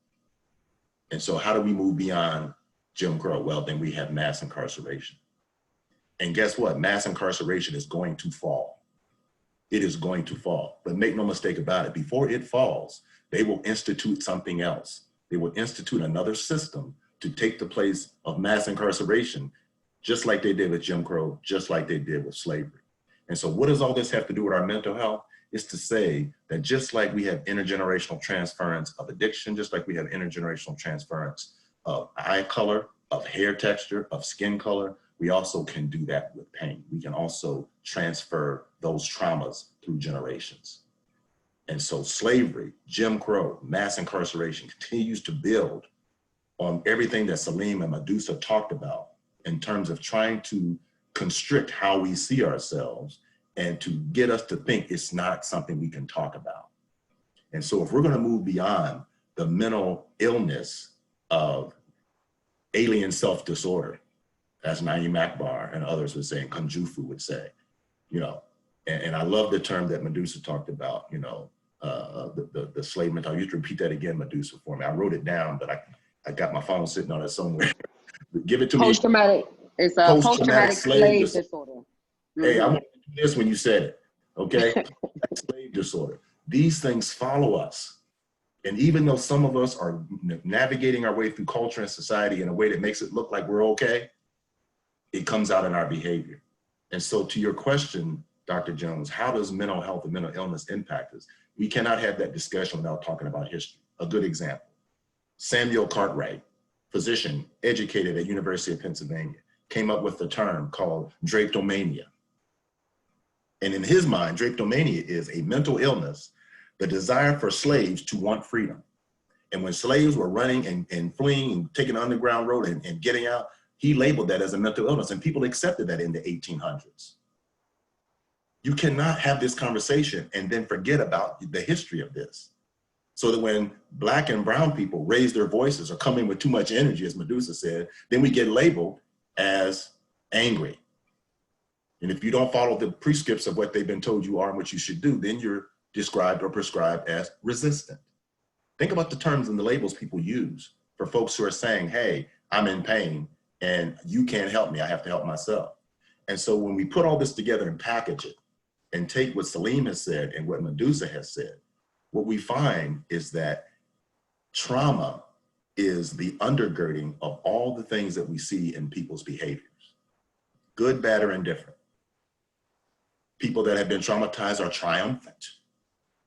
And so how do we move beyond Jim Crow? Well, then we have mass incarceration. And guess what? Mass incarceration is going to fall. It is going to fall. But make no mistake about it, before it falls, they will institute something else. They will institute another system to take the place of mass incarceration, just like they did with Jim Crow, just like they did with slavery. And so what does all this have to do with our mental health? It's to say that just like we have intergenerational transference of addiction, just like we have intergenerational transference of eye color, of hair texture, of skin color, we also can do that with pain. We can also transfer those traumas through generations. And so slavery, Jim Crow, mass incarceration continues to build on everything that Salim and Medusa talked about in terms of trying to constrict how we see ourselves and to get us to think it's not something we can talk about. And so if we're gonna move beyond the mental illness of alien self-disorder, as Naeem Akbar and others would say, and Kunjufu would say, you know, and I love the term that Medusa talked about, you know, the slave mentality. You have to repeat that again, Medusa, for me. I wrote it down, but I got my phone sitting on it somewhere. Give it to me. Post-traumatic. It's a post-traumatic slave disorder. Mm-hmm. Hey, I want to do this when you said it, okay? Slave disorder. These things follow us. And even though some of us are navigating our way through culture and society in a way that makes it look like we're okay, it comes out in our behavior. And so to your question, Dr. Jones, how does mental health and mental illness impact us? We cannot have that discussion without talking about history. A good example, Samuel Cartwright, physician, educated at University of Pennsylvania, came up with the term called drapetomania. And in his mind, drapetomania is a mental illness, the desire for slaves to want freedom. And when slaves were running and fleeing and taking the underground road and getting out, he labeled that as a mental illness, and people accepted that in the 1800s. You cannot have this conversation and then forget about the history of this. So that when Black and brown people raise their voices or come in with too much energy, as Medusa said, then we get labeled as angry. And if you don't follow the prescripts of what they've been told you are and what you should do, then you're described or prescribed as resistant. Think about the terms and the labels people use for folks who are saying, hey, I'm in pain and you can't help me, I have to help myself. And so when we put all this together and package it and take what Salim has said and what Medusa has said, what we find is that trauma is the undergirding of all the things that we see in people's behaviors, good, bad, or indifferent. People that have been traumatized are triumphant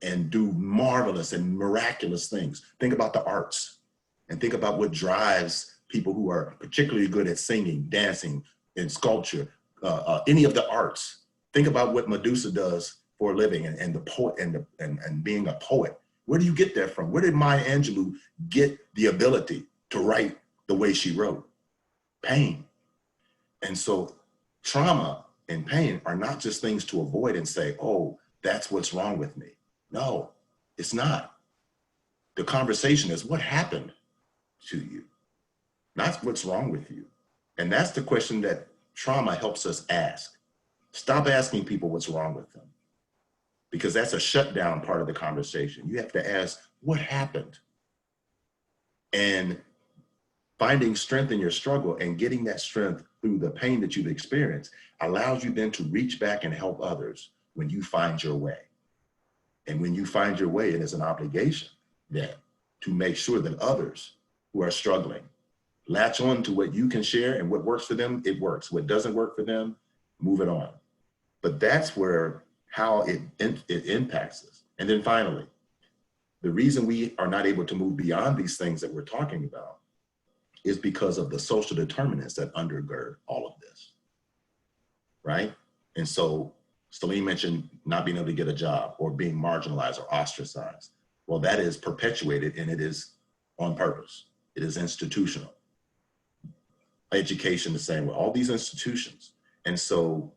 and do marvelous and miraculous things. Think about the arts and think about what drives people who are particularly good at singing, dancing, and sculpture, any of the arts. Think about what Medusa does for a living and the poet and being a poet. Where do you get that from? Where did Maya Angelou get the ability to write the way she wrote? Pain. And so trauma and pain are not just things to avoid and say, oh, that's what's wrong with me. No, it's not. The conversation is what happened to you, not what's wrong with you. And that's the question that trauma helps us ask. Stop asking people what's wrong with them, because that's a shutdown part of the conversation. You have to ask, what happened? And finding strength in your struggle and getting that strength through the pain that you've experienced allows you then to reach back and help others when you find your way. And when you find your way, it is an obligation then to make sure that others who are struggling latch on to what you can share, and what works for them, it works. What doesn't work for them, move it on. But that's where how it impacts us. And then finally, the reason we are not able to move beyond these things that we're talking about is because of the social determinants that undergird all of this, right? And so Salim mentioned not being able to get a job or being marginalized or ostracized. Well, that is perpetuated, and it is on purpose. It is institutional. Education the same way, all these institutions. And so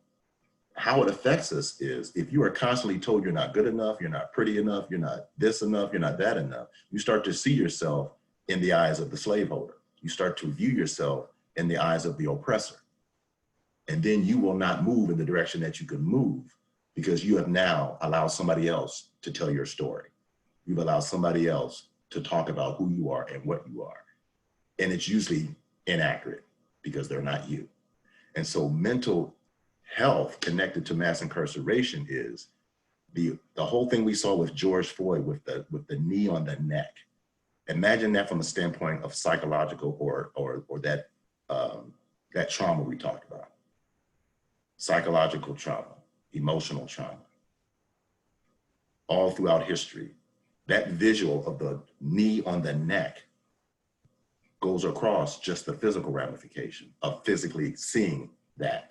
how it affects us is if you are constantly told you're not good enough, you're not pretty enough, you're not this enough, you're not that enough, you start to see yourself in the eyes of the slaveholder. You start to view yourself in the eyes of the oppressor. And then you will not move in the direction that you could move, because you have now allowed somebody else to tell your story. You've allowed somebody else to talk about who you are and what you are. And it's usually inaccurate because they're not you. And so mental health connected to mass incarceration is the whole thing we saw with George Floyd with the knee on the neck. Imagine that from a standpoint of psychological or that that trauma we talked about. Psychological trauma, emotional trauma. All throughout history, that visual of the knee on the neck goes across just the physical ramification of physically seeing that.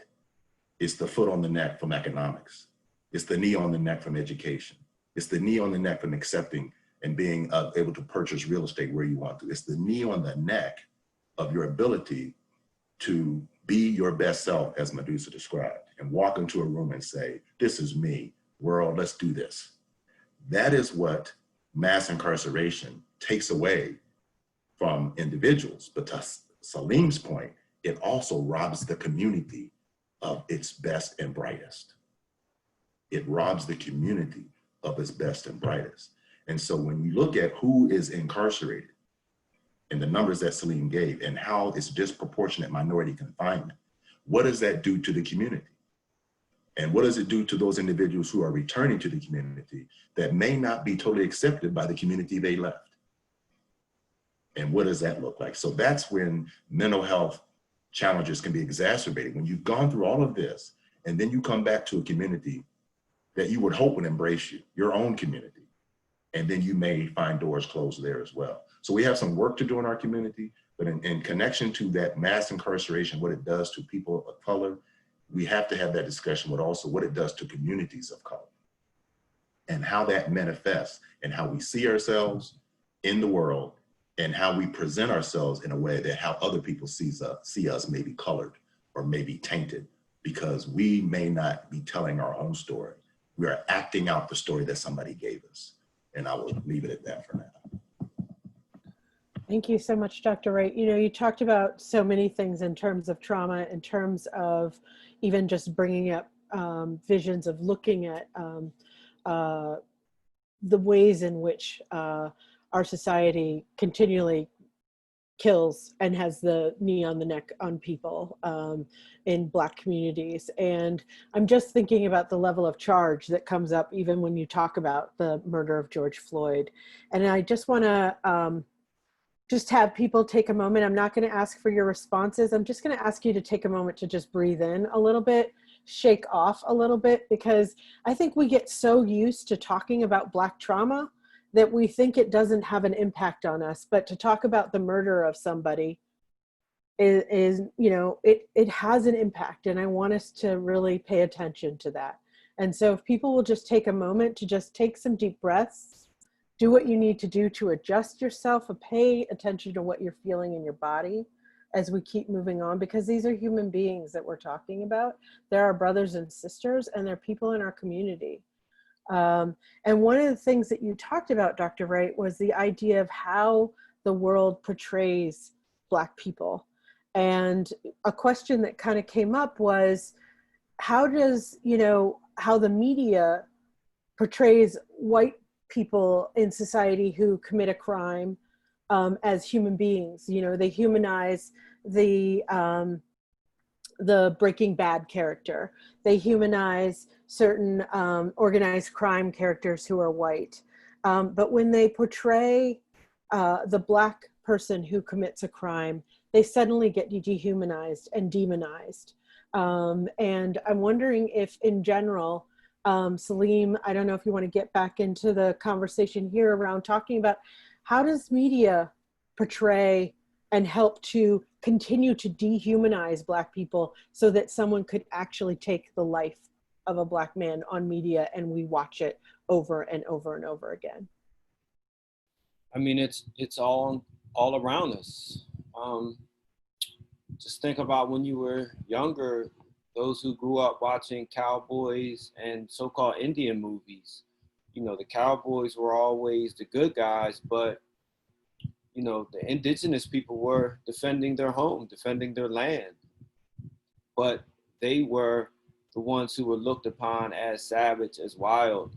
It's the foot on the neck from economics. It's the knee on the neck from education. It's the knee on the neck from accepting and being able to purchase real estate where you want to. It's the knee on the neck of your ability to be your best self, as Medusa described, and walk into a room and say, this is me, world, let's do this. That is what mass incarceration takes away from individuals. But to Salim's point, it also robs the community of its best and brightest. It robs the community of its best and brightest. And so when you look at who is incarcerated and the numbers that Salim gave and how it's disproportionate minority confinement, what does that do to the community? And what does it do to those individuals who are returning to the community that may not be totally accepted by the community they left? And what does that look like? So that's when mental health challenges can be exacerbated. When you've gone through all of this, and then you come back to a community that you would hope would embrace you, your own community, and then you may find doors closed there as well. So we have some work to do in our community, but in connection to that mass incarceration, what it does to people of color, we have to have that discussion with also what it does to communities of color and how that manifests and how we see ourselves in the world and how we present ourselves in a way that how other people see us may be colored or may be tainted, because we may not be telling our own story. We are acting out the story that somebody gave us. And I will leave it at that for now. Thank you so much, Dr. Wright. You know, you talked about so many things in terms of trauma, in terms of even just bringing up visions of looking at the ways in which our society continually kills and has the knee on the neck on people in Black communities. And I'm just thinking about the level of charge that comes up even when you talk about the murder of George Floyd. And I just want to just have people take a moment. I'm not going to ask for your responses. I'm just going to ask you to take a moment to just breathe in a little bit, shake off a little bit, because I think we get so used to talking about Black trauma that we think it doesn't have an impact on us. But to talk about the murder of somebody is you know, it has an impact, and I want us to really pay attention to that. And so if people will just take a moment to just take some deep breaths, do what you need to do to adjust yourself, and pay attention to what you're feeling in your body as we keep moving on, because these are human beings that we're talking about. They're our brothers and sisters, and they're people in our community. And one of the things that you talked about, Dr. Wright, was the idea of how the world portrays Black people. And a question that kind of came up was, how does, you know, how the media portrays white people in society who commit a crime as human beings. You know, they humanize the Breaking Bad character. They humanize certain organized crime characters who are white. But when they portray the Black person who commits a crime, they suddenly get dehumanized and demonized. And I'm wondering if, in general, Salim, I don't know if you want to get back into the conversation here around talking about how does media portray and help to continue to dehumanize Black people so that someone could actually take the life of a Black man on media and we watch it over and over and over again? I mean, it's all around us. Just think about when you were younger, those who grew up watching cowboys and so-called Indian movies. You know, the cowboys were always the good guys, but, you know, the indigenous people were defending their home, defending their land. But they were the ones who were looked upon as savage, as wild.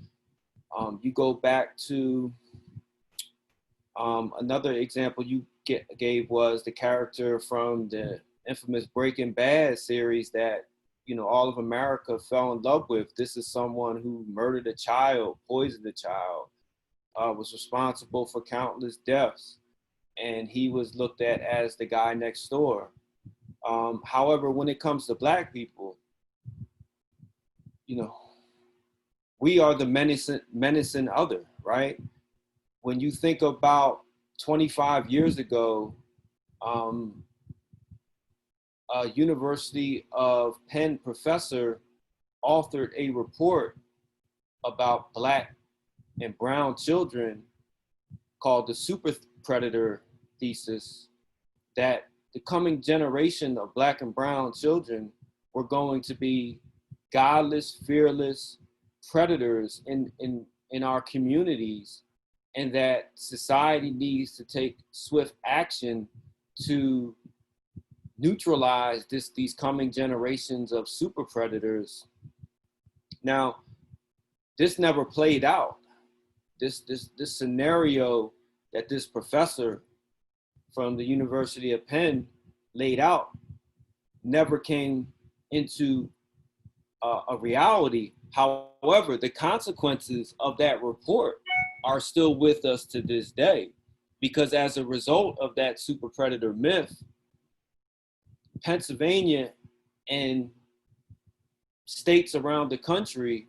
You go back to another example you gave was the character from the infamous Breaking Bad series that, you know, all of America fell in love with. This is someone who murdered a child, poisoned a child, was responsible for countless deaths, and he was looked at as the guy next door. However, when it comes to Black people, you know, we are the menacing other, right? When you think about 25 years ago, a University of Penn professor authored a report about Black and brown children called the super predator thesis, that the coming generation of Black and brown children were going to be godless, fearless predators in our communities, and that society needs to take swift action to neutralize these coming generations of super predators. Now, this never played out. This scenario that this professor from the University of Penn laid out never came into a reality. However, the consequences of that report are still with us to this day, because as a result of that super predator myth, Pennsylvania and states around the country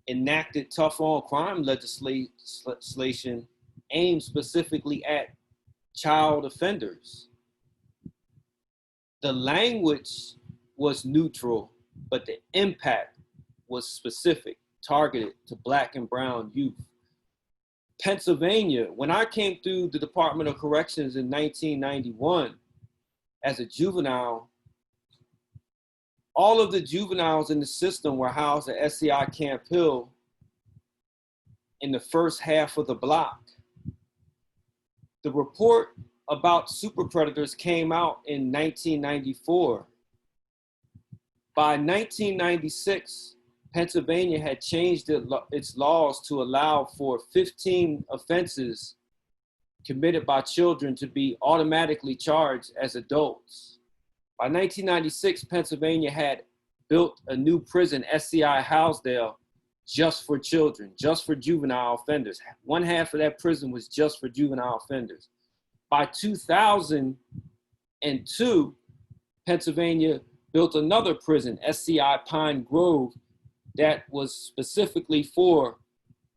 enacted tough on crime legislation aimed specifically at child offenders. The language was neutral, but the impact was specific, targeted to Black and brown youth. Pennsylvania, when I came through the Department of Corrections in 1991 as a juvenile, all of the juveniles in the system were housed at SCI Camp Hill in the first half of the block. The report about super predators came out in 1994. By 1996, Pennsylvania had changed its laws to allow for 15 offenses committed by children to be automatically charged as adults. By 1996, Pennsylvania had built a new prison, SCI Housedale, just for children, just for juvenile offenders. One half of that prison was just for juvenile offenders. By 2002, Pennsylvania built another prison, SCI Pine Grove, that was specifically for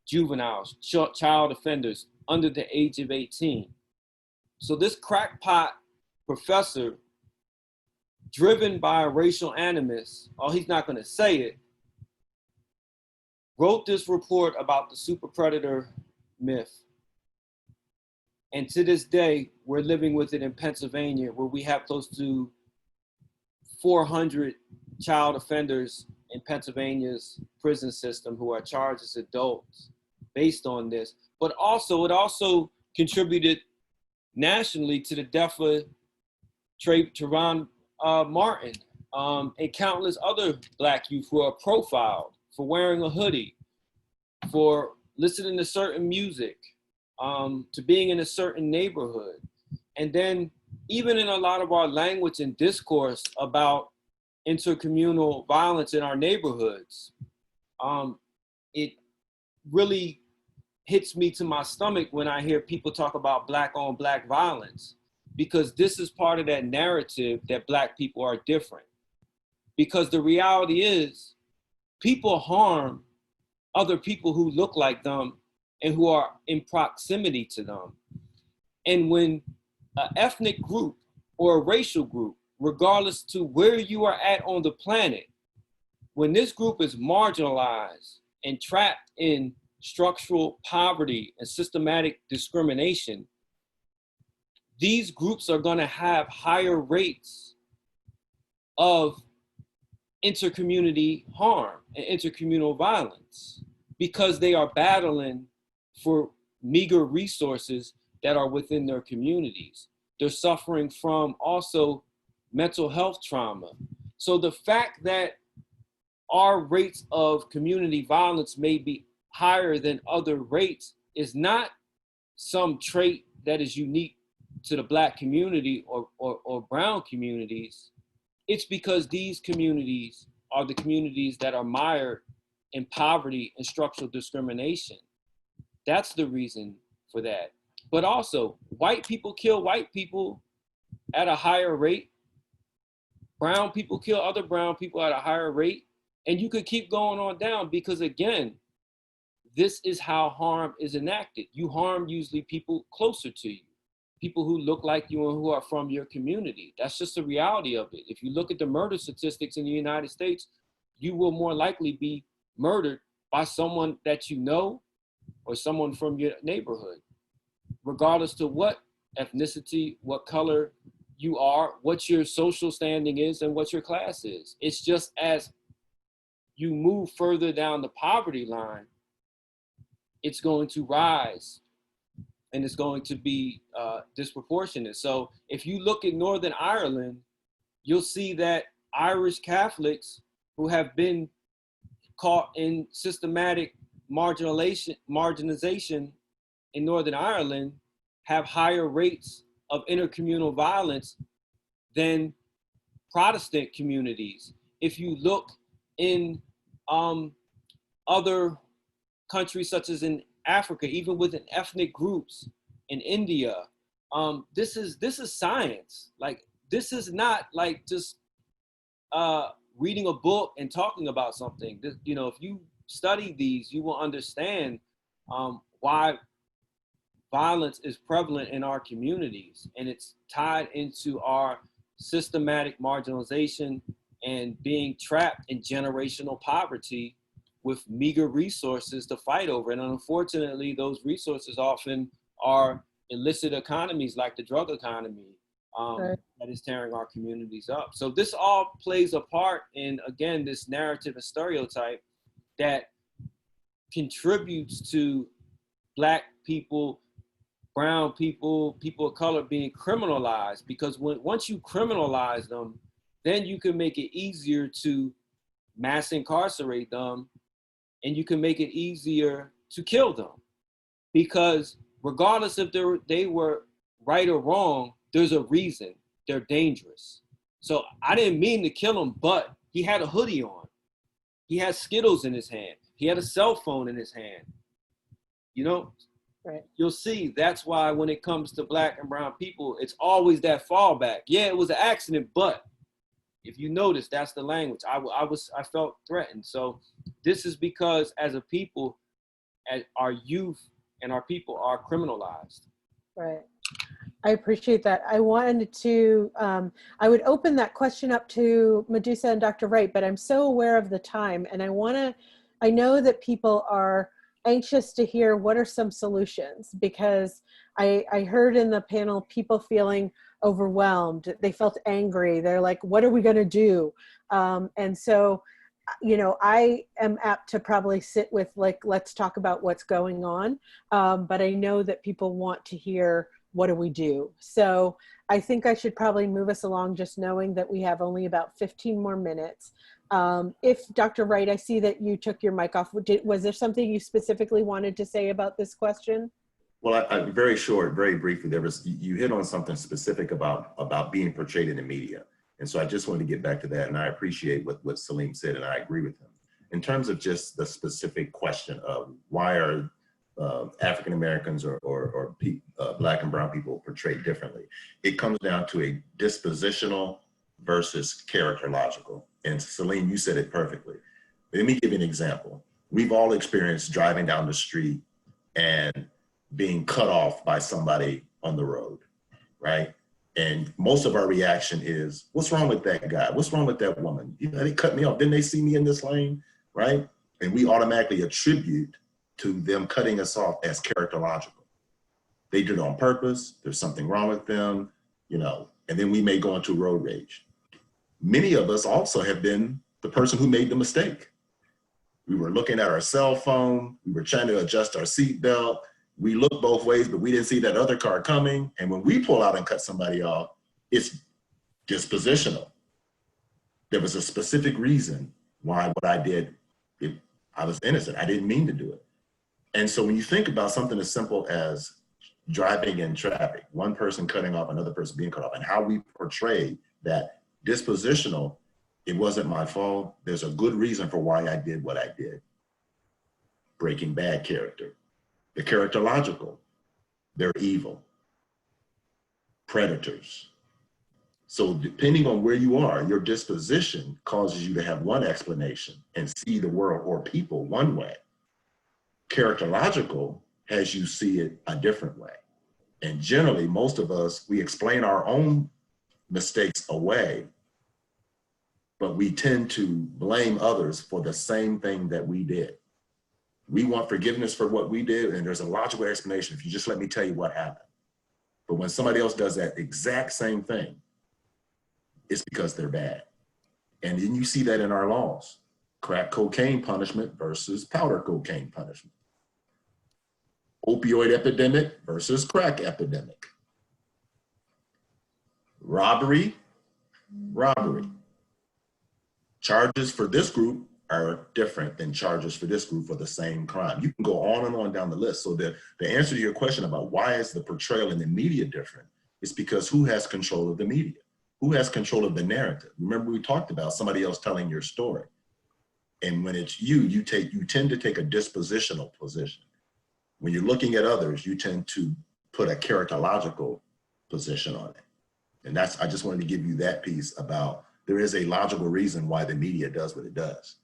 juveniles, child offenders under the age of 18. So this crackpot professor, driven by a racial animus, oh, he's not gonna say it, wrote this report about the super predator myth. And to this day, we're living with it in Pennsylvania, where we have close to 400 child offenders in Pennsylvania's prison system who are charged as adults based on this. But also, it also contributed nationally to the death of Trayvon Martin and countless other Black youth who are profiled for wearing a hoodie, for listening to certain music, to being in a certain neighborhood. And then even in a lot of our language and discourse about intercommunal violence in our neighborhoods, it really hits me to my stomach when I hear people talk about Black on Black violence, because this is part of that narrative that Black people are different. Because the reality is, people harm other people who look like them and who are in proximity to them. And when an ethnic group or a racial group, regardless to where you are at on the planet, when this group is marginalized and trapped in structural poverty and systematic discrimination, these groups are gonna have higher rates of intercommunity harm and intercommunal violence because they are battling for meager resources that are within their communities. They're suffering from also mental health trauma. So the fact that our rates of community violence may be higher than other rates is not some trait that is unique to the Black community or brown communities. It's because these communities are the communities that are mired in poverty and structural discrimination. That's the reason for that. But also, white people kill white people at a higher rate. Brown people kill other brown people at a higher rate. And you could keep going on down because, again, this is how harm is enacted. You harm usually people closer to you, people who look like you and who are from your community. That's just the reality of it. If you look at the murder statistics in the United States, you will more likely be murdered by someone that you know or someone from your neighborhood, regardless to what ethnicity, what color you are, what your social standing is, and what your class is. It's just as you move further down the poverty line, it's going to rise and it's going to be disproportionate. So if you look at Northern Ireland, you'll see that Irish Catholics who have been caught in systematic marginalization in Northern Ireland have higher rates of intercommunal violence than Protestant communities. If you look in other countries such as in Africa, even within ethnic groups in India, this is science. Like, this is not like just reading a book and talking about something. This, you know, if you study these, you will understand why violence is prevalent in our communities, and it's tied into our systematic marginalization and being trapped in generational poverty with meager resources to fight over. And unfortunately, those resources often are illicit economies like the drug economy that is tearing our communities up. So this all plays a part in, again, this narrative and stereotype that contributes to Black people, brown people, people of color being criminalized, because once you criminalize them, then you can make it easier to mass incarcerate them, and you can make it easier to kill them. Because regardless if they were right or wrong, there's a reason. They're dangerous. So I didn't mean to kill him, but he had a hoodie on. He had Skittles in his hand. He had a cell phone in his hand. You know, Right. You'll see that's why when it comes to Black and brown people, it's always that fallback. Yeah, it was an accident, but if you notice, that's the language. I felt threatened. So this is because as a people, as our youth and our people are criminalized. Right. I appreciate that. I wanted to, I would open that question up to Medusa and Dr. Wright, but I'm so aware of the time, and I know that people are anxious to hear what are some solutions, because I heard in the panel people feeling overwhelmed. They felt angry. They're like, what are we going to do? And so, you know, I am apt to probably sit with like, let's talk about what's going on. But I know that people want to hear, what do we do? So I think I should probably move us along, just knowing that we have only about 15 more minutes. If Dr. Wright, I see that you took your mic off. Was there something you specifically wanted to say about this question? Well, very short, very briefly, you hit on something specific about being portrayed in the media. And so I just wanted to get back to that. And I appreciate what Salim said, and I agree with him. In terms of just the specific question of why are African Americans or Black and brown people portrayed differently, it comes down to a dispositional versus characterological. And Salim, you said it perfectly. Let me give you an example. We've all experienced driving down the street and being cut off by somebody on the road, right? And most of our reaction is, what's wrong with that guy? What's wrong with that woman? You know, they cut me off. Didn't they see me in this lane, right? And we automatically attribute to them cutting us off as characterological. They did it on purpose. There's something wrong with them, you know, and then we may go into road rage. Many of us also have been the person who made the mistake. We were looking at our cell phone. We were trying to adjust our seatbelt. We looked both ways, but we didn't see that other car coming. And when we pull out and cut somebody off, it's dispositional. There was a specific reason why what I did, I was innocent. I didn't mean to do it. And so when you think about something as simple as driving in traffic, one person cutting off another person being cut off, and how we portray that dispositional, it wasn't my fault. There's a good reason for why I did what I did. Breaking Bad character. The characterological, they're evil. Predators. So depending on where you are, your disposition causes you to have one explanation and see the world or people one way. Characterological has you see it a different way. And generally, most of us, we explain our own mistakes away, but we tend to blame others for the same thing that we did. We want forgiveness for what we did, and there's a logical explanation if you just let me tell you what happened. But when somebody else does that exact same thing, it's because they're bad. And then you see that in our laws. Crack cocaine punishment versus powder cocaine punishment. Opioid epidemic versus crack epidemic. Robbery. Charges for this group are different than charges for this group for the same crime. You can go on and on down the list. So the answer to your question about why is the portrayal in the media different, is because who has control of the media? Who has control of the narrative? Remember, we talked about somebody else telling your story. And when it's you tend to take a dispositional position. When you're looking at others, you tend to put a characterological position on it. And I just wanted to give you that piece about there is a logical reason why the media does what it does.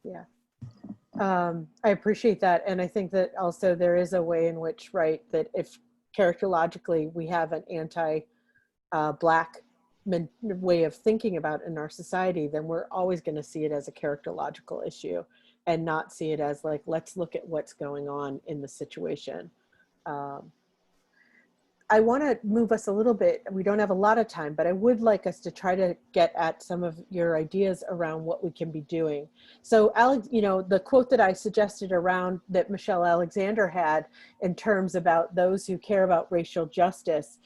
Yeah, I appreciate that. And I think that also there is a way in which, right, that if characterologically we have an anti-Black way of thinking about in our society, then we're always going to see it as a characterological issue and not see it as like, let's look at what's going on in the situation. I want to move us a little bit. We don't have a lot of time, but I would like us to try to get at some of your ideas around what we can be doing. So, Alex, you know, the quote that I suggested around that Michelle Alexander had in terms about those who care about racial justice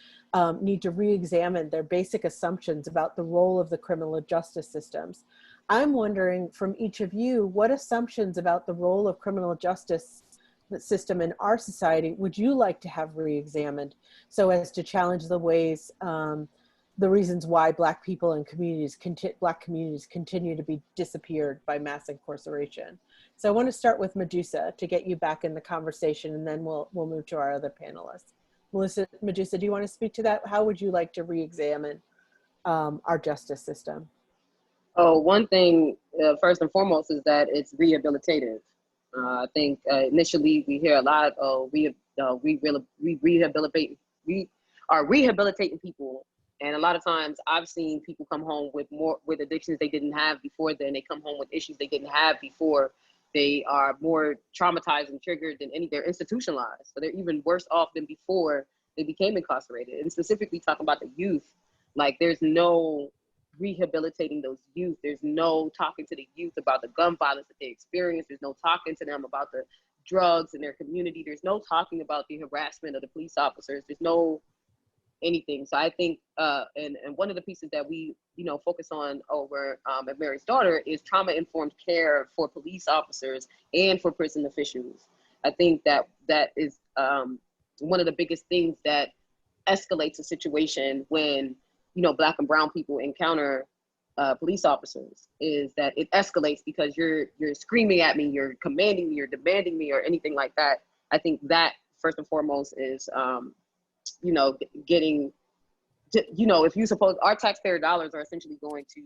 need to re-examine their basic assumptions about the role of the criminal justice systems. I'm wondering from each of you, what assumptions about the role of criminal justice system in our society would you like to have re-examined so as to challenge the ways the reasons why Black people and Black communities continue to be disappeared by mass incarceration. So I want to start with Medusa to get you back in the conversation, and then we'll move to our other panelists. Medusa, do you want to speak to that? How would you like to re-examine our justice system? Oh, one thing, first and foremost, is that it's rehabilitative. I think initially we hear a lot, we are rehabilitating people. And a lot of times I've seen people come home with addictions they didn't have before then. They come home with issues they didn't have before. They are more traumatized and triggered than they're institutionalized. So they're even worse off than before they became incarcerated. And specifically talking about the youth, like there's no rehabilitating those youth. There's no talking to the youth about the gun violence that they experience. There's no talking to them about the drugs in their community. There's no talking about the harassment of the police officers. There's no anything. So I think, and one of the pieces that we, focus on over at Mary's Daughter is trauma-informed care for police officers and for prison officials. I think that is one of the biggest things that escalates a situation when, Black and brown people encounter police officers, is that it escalates because you're screaming at me, you're commanding me, you're demanding me, or anything like that. I think that first and foremost is, getting to, if you suppose our taxpayer dollars are essentially going to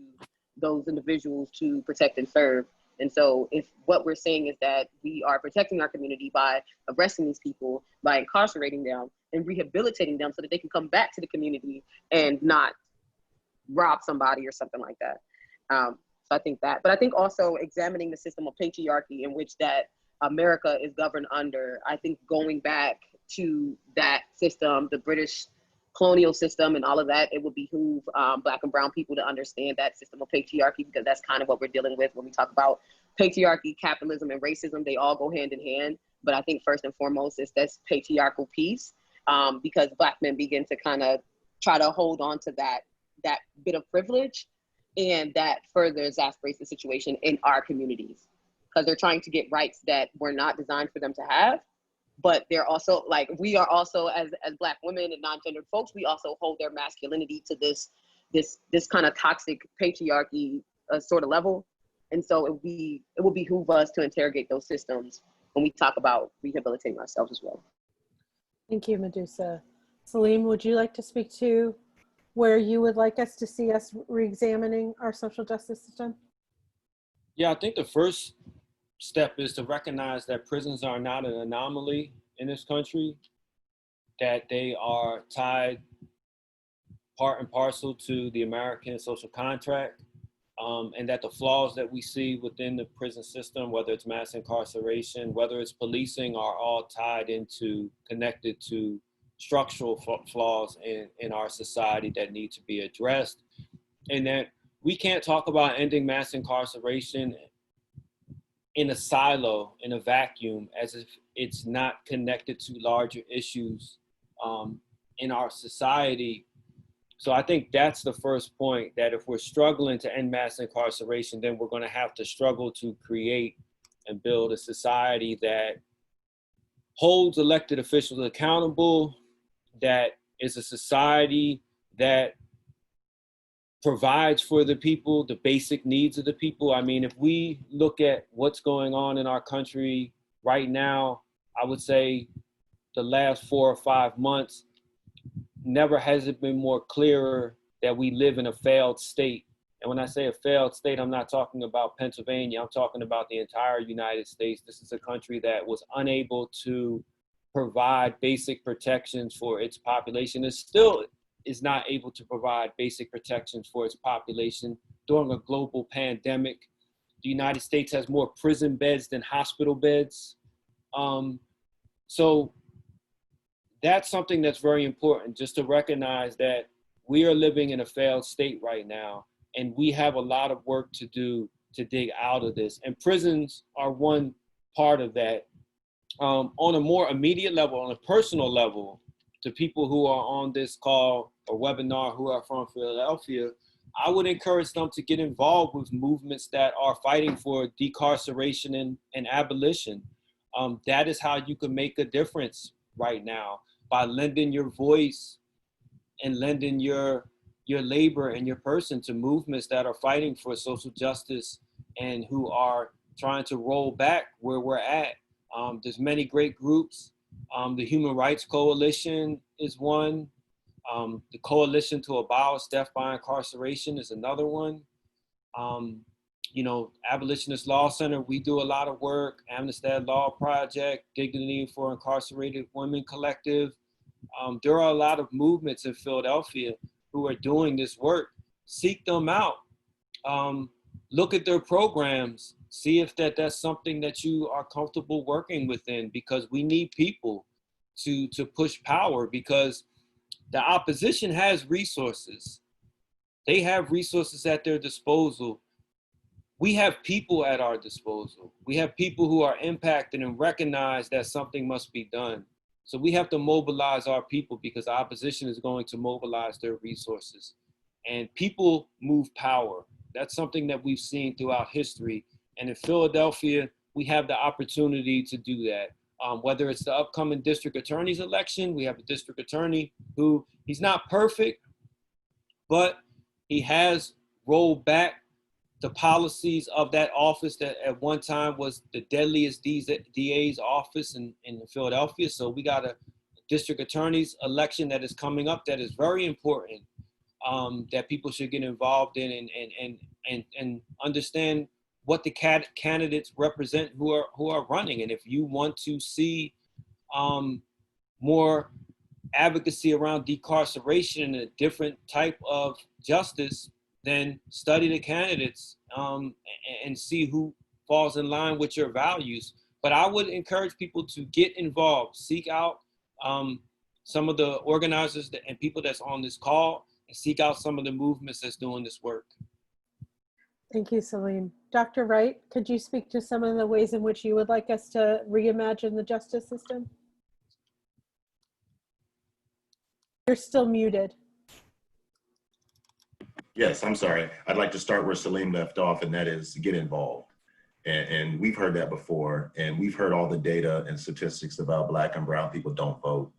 those individuals to protect and serve. And so if what we're saying is that we are protecting our community by arresting these people, by incarcerating them and rehabilitating them so that they can come back to the community and not rob somebody or something like that. So I think that, but I think also examining the system of patriarchy in which that America is governed under, I think going back to that system, the British colonial system and all of that, it would behoove Black and brown people to understand that system of patriarchy, because that's kind of what we're dealing with when we talk about patriarchy, capitalism, and racism. They all go hand in hand. But I think first and foremost is this patriarchal piece, because Black men begin to kind of try to hold on to that bit of privilege, and that further exacerbates the situation in our communities, because they're trying to get rights that were not designed for them to have. But they're also, like, we are also, as Black women and non-gendered folks, we also hold their masculinity to this kind of toxic patriarchy sort of level. And so it will behoove us to interrogate those systems when we talk about rehabilitating ourselves as well. Thank you, Medusa. Salim, would you like to speak to where you would like us to see us re-examining our social justice system? Yeah, I think the first step is to recognize that prisons are not an anomaly in this country, that they are tied part and parcel to the American social contract, and that the flaws that we see within the prison system, whether it's mass incarceration, whether it's policing, are all connected to structural flaws in our society that need to be addressed. And that we can't talk about ending mass incarceration in a silo, in a vacuum, as if it's not connected to larger issues in our society. So I think that's the first point, that if we're struggling to end mass incarceration, then we're going to have to struggle to create and build a society that holds elected officials accountable, that is a society that provides for the people, the basic needs of the people. I mean, if we look at what's going on in our country right now, I would say the last 4 or 5 months, never has it been more clearer that we live in a failed state. And when I say a failed state, I'm not talking about Pennsylvania, I'm talking about the entire United States. This is a country that was unable to provide basic protections for its population. It still is not able to provide basic protections for its population during a global pandemic. The United States has more prison beds than hospital beds. So that's something that's very important, just to recognize that we are living in a failed state right now, and we have a lot of work to do to dig out of this. And prisons are one part of that. On a more immediate level, on a personal level, to people who are on this call or webinar who are from Philadelphia, I would encourage them to get involved with movements that are fighting for decarceration and abolition. That is how you can make a difference right now, by lending your voice and lending your your labor and your person to movements that are fighting for social justice and who are trying to roll back where we're at. There's many great groups. The Human Rights Coalition is one. The Coalition to Abolish Death by Incarceration is another one. You know, Abolitionist Law Center, we do a lot of work. Amistad Law Project, Dignity for Incarcerated Women Collective. There are a lot of movements in Philadelphia who are doing this work. Seek them out. Look at their programs. See if that's something that you are comfortable working within, because we need people to push power, because the opposition has resources. They have resources at their disposal. We have people at our disposal. We have people who are impacted and recognize that something must be done. So we have to mobilize our people, because the opposition is going to mobilize their resources. And people move power. That's something that we've seen throughout history. And in Philadelphia, we have the opportunity to do that. Whether it's the upcoming district attorney's election, we have a district attorney who, he's not perfect, but he has rolled back the policies of that office that at one time was the deadliest DA's office in Philadelphia. So we got a district attorney's election that is coming up that is very important, that people should get involved in and understand what the candidates represent who are running. And if you want to see more advocacy around decarceration and a different type of justice, then study the candidates and see who falls in line with your values. But I would encourage people to get involved, seek out some of the organizers and people that's on this call, and seek out some of the movements that's doing this work. Thank you, Salim. Dr. Wright, could you speak to some of the ways in which you would like us to reimagine the justice system? You're still muted. Yes, I'm sorry. I'd like to start where Salim left off, and that is get involved. And we've heard that before, and we've heard all the data and statistics about Black and brown people don't vote.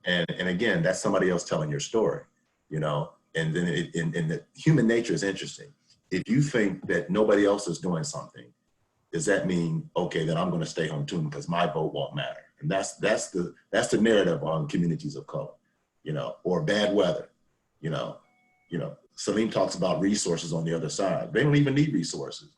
And again, that's somebody else telling your story, you know, and then the human nature is interesting. If you think that nobody else is doing something, does that mean, okay, then I'm going to stay home too because my vote won't matter? And that's the narrative on communities of color, you know, or bad weather, you know. Salim talks about resources on the other side. They don't even need resources.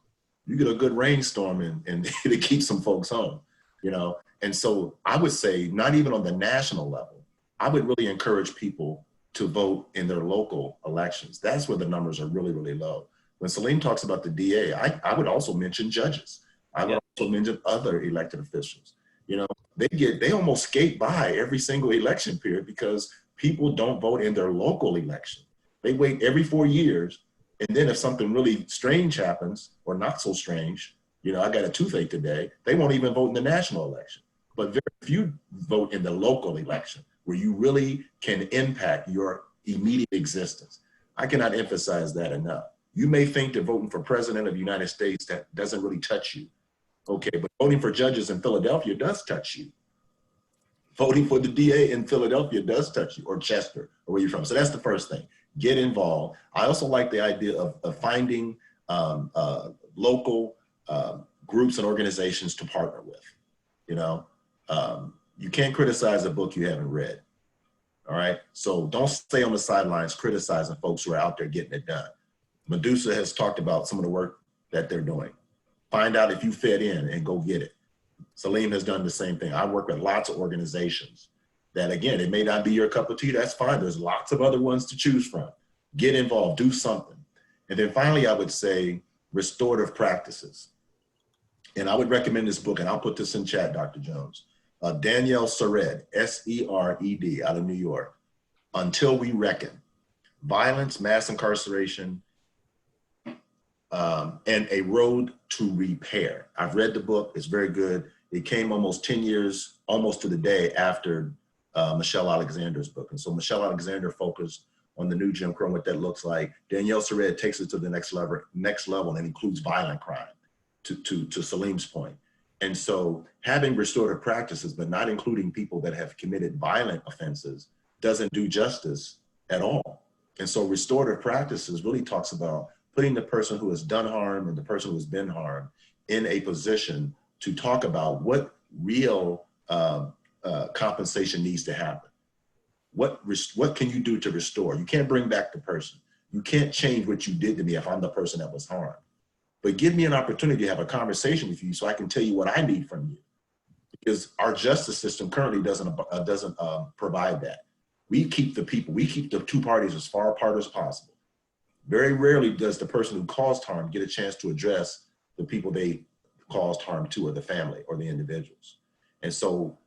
You get a good rainstorm and it keeps some folks home, you know. And so I would say, not even on the national level, I would really encourage people to vote in their local elections. That's where the numbers are really, really low. When Salim talks about the DA, I would also mention judges. I would also mention other elected officials. You know, they almost skate by every single election period because people don't vote in their local election. They wait every 4 years. And then if something really strange happens, or not so strange, you know, I got a toothache today, they won't even vote in the national election. But very few vote in the local election where you really can impact your immediate existence. I cannot emphasize that enough. You may think that voting for president of the United States, that doesn't really touch you. Okay, but voting for judges in Philadelphia does touch you. Voting for the DA in Philadelphia does touch you, or Chester, or where you're from. So that's the first thing. Get involved. I also like the idea of finding local groups and organizations to partner with. You know, you can't criticize a book you haven't read. All right. So don't stay on the sidelines criticizing folks who are out there getting it done. Medusa has talked about some of the work that they're doing. Find out if you fit in and go get it. Salim has done the same thing. I work with lots of organizations that, again, it may not be your cup of tea. That's fine. There's lots of other ones to choose from. Get involved, do something. And then finally, I would say restorative practices. And I would recommend this book, and I'll put this in chat, Dr. Jones. Danielle Sered, S-E-R-E-D, out of New York. Until We Reckon. Violence, Mass Incarceration, and A Road to Repair. I've read the book. It's very good. It came almost 10 years, almost to the day after Michelle Alexander's book. And so Michelle Alexander focused on the new Jim Crow, what that looks like. Danielle Sered takes it to the next level and includes violent crime, to Salim's point. And so having restorative practices, but not including people that have committed violent offenses, doesn't do justice at all. And so restorative practices really talks about putting the person who has done harm and the person who has been harmed in a position to talk about what real compensation needs to happen. What can you do to restore? You can't bring back the person. You can't change what you did to me if I'm the person that was harmed. But give me an opportunity to have a conversation with you so I can tell you what I need from you. Because our justice system currently doesn't provide that. We keep the two parties as far apart as possible. Very rarely does the person who caused harm get a chance to address the people they caused harm to, or the family or the individuals. And so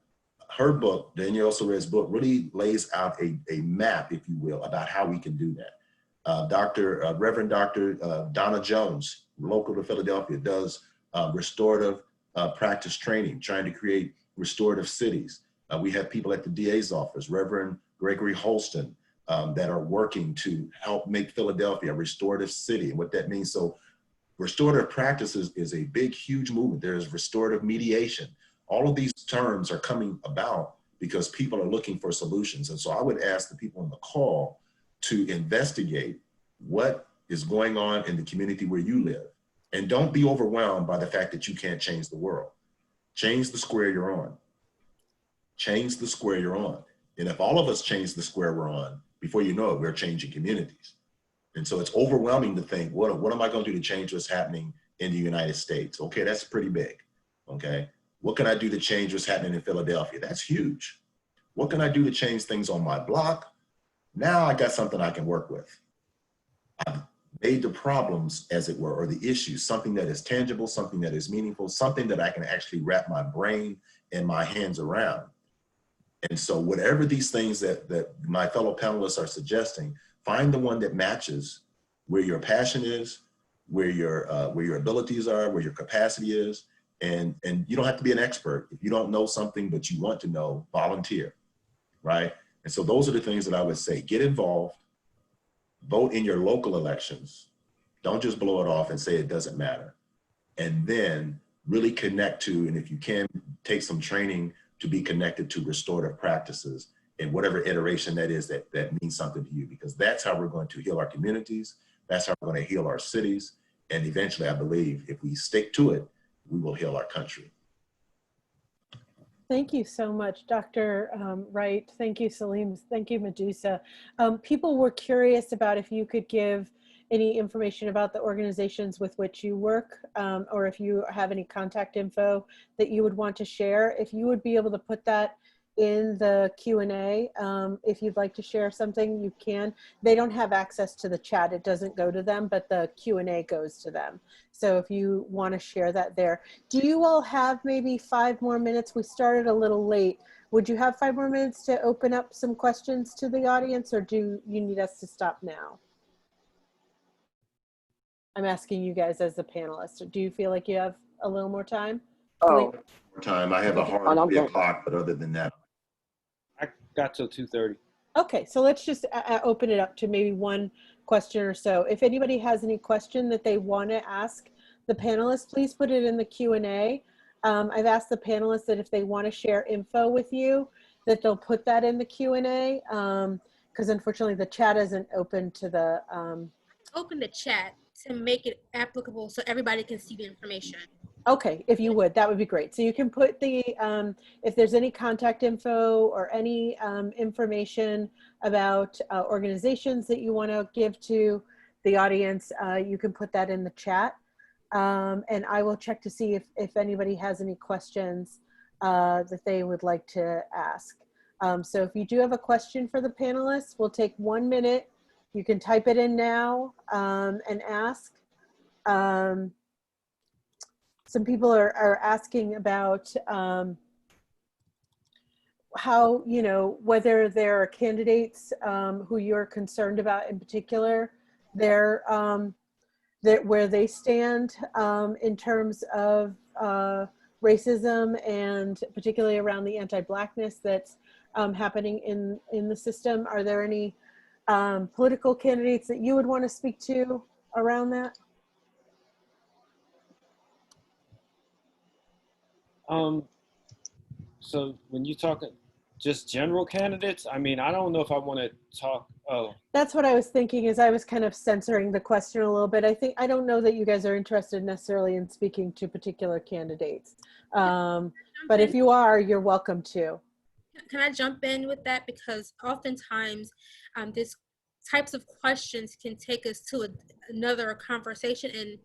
her book, Danielle Sore's book, really lays out a map, if you will, about how we can do that. Reverend Dr. Donna Jones, local to Philadelphia, does restorative practice training, trying to create restorative cities. We have people at the DA's office, Reverend Gregory Holston, that are working to help make Philadelphia a restorative city, and what that means. So restorative practices is a big, huge movement. There's restorative mediation. All of these terms are coming about because people are looking for solutions. And so I would ask the people on the call to investigate what is going on in the community where you live. And don't be overwhelmed by the fact that you can't change the world. Change the square you're on. Change the square you're on. And if all of us change the square we're on, before you know it, we're changing communities. And so it's overwhelming to think, what am I going to do to change what's happening in the United States? Okay, that's pretty big, okay? What can I do to change what's happening in Philadelphia? That's huge. What can I do to change things on my block? Now I got something I can work with. I've made the problems, as it were, or the issues, something that is tangible, something that is meaningful, something that I can actually wrap my brain and my hands around. And so whatever these things that my fellow panelists are suggesting, find the one that matches where your passion is, where your abilities are, where your capacity is. And you don't have to be an expert. If you don't know something, but you want to know, volunteer, right? And so those are the things that I would say. Get involved, vote in your local elections. Don't just blow it off and say it doesn't matter. And then really connect to, and if you can, take some training to be connected to restorative practices in whatever iteration that is that means something to you, because that's how we're going to heal our communities. That's how we're going to heal our cities. And eventually, I believe if we stick to it, we will heal our country. Thank you so much, Dr. Wright. Thank you, Salim. Thank you, Medusa. People were curious about if you could give any information about the organizations with which you work, or if you have any contact info that you would want to share. If you would be able to put that in the Q&A, if you'd like to share something, you can. They don't have access to the chat. It doesn't go to them, but the Q&A goes to them. So if you want to share that there. Do you all have maybe 5 more minutes? We started a little late. Would you have 5 more minutes to open up some questions to the audience, or do you need us to stop now? I'm asking you guys as the panelists. Do you feel like you have a little more time? Oh, Time. I have a hard 3 o'clock, but other than that. I got till 2:30. Okay, so let's just open it up to maybe 1 question or so. If anybody has any question that they want to ask the panelists, please put it in the Q&A. I've asked the panelists that if they want to share info with you, that they'll put that in the Q&A, because unfortunately the chat isn't open to the... Open the chat to make it applicable so everybody can see the information. Okay, if you would, that would be great. So you can put the, if there's any contact info or any information about organizations that you want to give to the audience, you can put that in the chat. And I will check to see if anybody has any questions that they would like to ask. So if you do have a question for the panelists, we'll take 1 minute. You can type it in now and ask. Some people are asking about how, you know, whether there are candidates who you're concerned about in particular, where they stand in terms of racism, and particularly around the anti-Blackness that's happening in the system. Are there any political candidates that you would want to speak to around that? So when you talk just general candidates, I mean, I don't know if I want to talk Oh, That's what I was thinking, is I was kind of censoring the question a little bit. I don't know that you guys are interested necessarily in speaking to particular candidates. But if you are, you're welcome to. Can I jump in with that? Because oftentimes this types of questions can take us to another conversation, and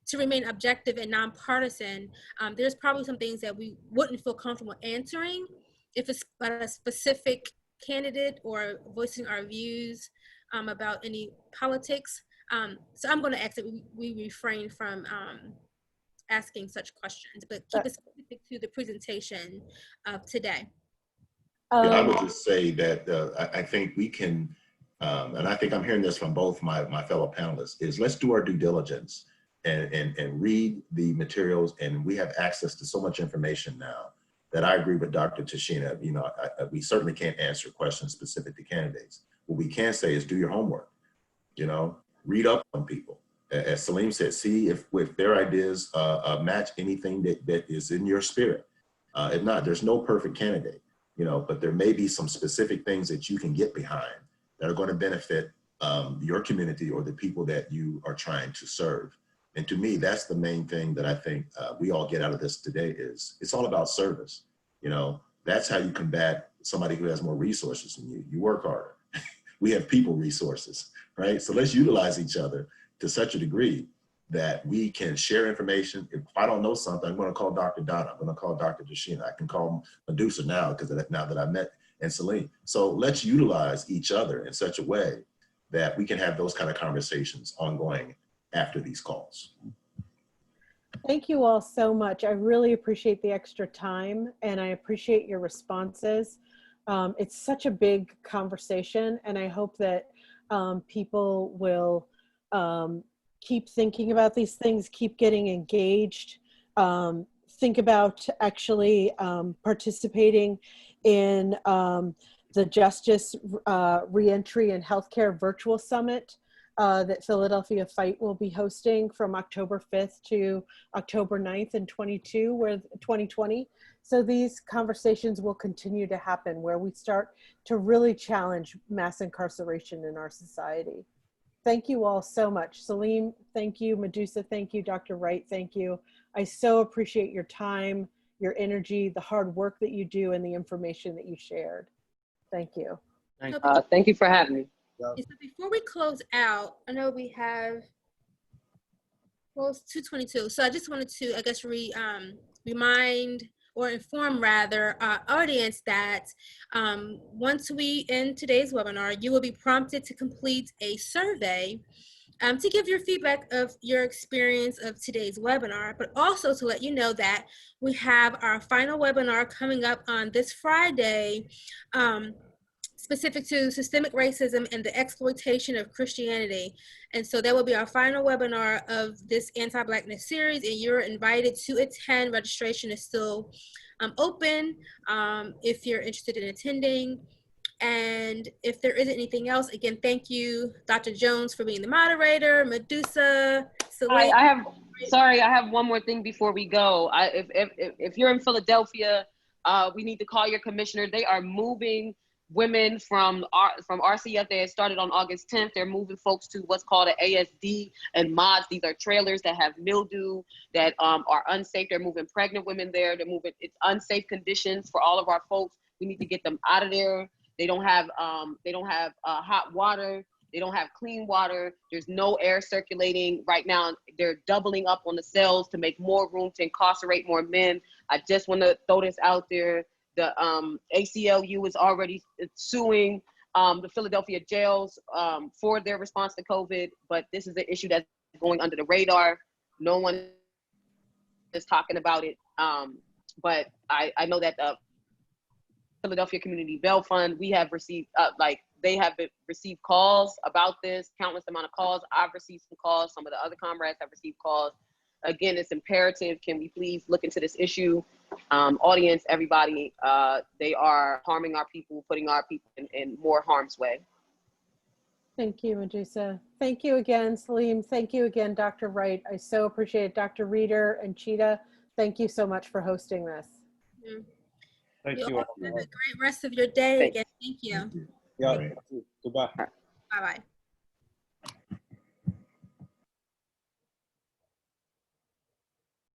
to remain objective and nonpartisan, there's probably some things that we wouldn't feel comfortable answering if it's about a specific candidate or voicing our views about any politics. So I'm going to ask that we refrain from asking such questions, but keep it specific to the presentation of today. Yeah, I would just say that I think we can, and I think I'm hearing this from both my fellow panelists, is let's do our due diligence and read the materials. And we have access to so much information now that I agree with Dr. Tashina. You know, we certainly can't answer questions specific to candidates. What we can say is do your homework, you know, read up on people. As Salim said, see if their ideas match anything that is in your spirit. If not, there's no perfect candidate. You know, but there may be some specific things that you can get behind that are going to benefit your community or the people that you are trying to serve. And to me, that's the main thing that I think we all get out of this today is it's all about service. You know, that's how you combat somebody who has more resources than you. You work harder. We have people resources, right? So let's utilize each other to such a degree that we can share information. If I don't know something, I'm going to call Dr. Donna. I'm going to call Dr. Tashina. I can call Medusa now now that I met and Celine. So let's utilize each other in such a way that we can have those kind of conversations ongoing after these calls. Thank you all so much. I really appreciate the extra time and I appreciate your responses. It's such a big conversation, and I hope that people will keep thinking about these things, keep getting engaged, think about actually participating in the Justice, Reentry, and Healthcare Virtual Summit that Philadelphia Fight will be hosting from October 5th to October 9th in 2020. So these conversations will continue to happen where we start to really challenge mass incarceration in our society. Thank you all so much. Salim, thank you. Medusa, thank you. Dr. Wright, thank you. I so appreciate your time, your energy, the hard work that you do, and the information that you shared. Thank you. Thank you for having me. So before we close out, I know we have, well, it's 2:22. So I just wanted to, I guess, remind or inform rather our audience that once we end today's webinar, you will be prompted to complete a survey to give your feedback of your experience of today's webinar, but also to let you know that we have our final webinar coming up on this Friday, specific to systemic racism and the exploitation of Christianity. And so that will be our final webinar of this anti-Blackness series, and you're invited to attend. Registration is still open if you're interested in attending. And if there isn't anything else, again, thank you, Dr. Jones, for being the moderator, Medusa, Celine. I have one more thing before we go. If you're in Philadelphia, we need to call your commissioner. They are moving women from RCF. They had started on August 10th. They're moving folks to what's called an ASD and mods. These are trailers that have mildew, that are unsafe. They're moving pregnant women there. They're moving, it's unsafe conditions for all of our folks. We need to get them out of there. They don't have hot water. They don't have clean water. There's no air circulating right now. They're doubling up on the cells to make more room to incarcerate more men. I just want to throw this out there. The ACLU is already suing the Philadelphia jails for their response to COVID, but this is an issue that's going under the radar. No one is talking about it. But I know that the Philadelphia Community Bail Fund, we have received, they have received calls about this, countless amount of calls. I've received some calls. Some of the other comrades have received calls. Again, it's imperative. Can we please look into this issue? Audience, everybody, they are harming our people, putting our people in more harm's way. Thank you, Medusa. Thank you again, Salim. Thank you again, Dr. Wright. I so appreciate it. Dr. Reeder and Cheetah, thank you so much for hosting this. Mm-hmm. thank you. Have a great rest of your day. Again, thank you. Yeah, goodbye. Bye-bye.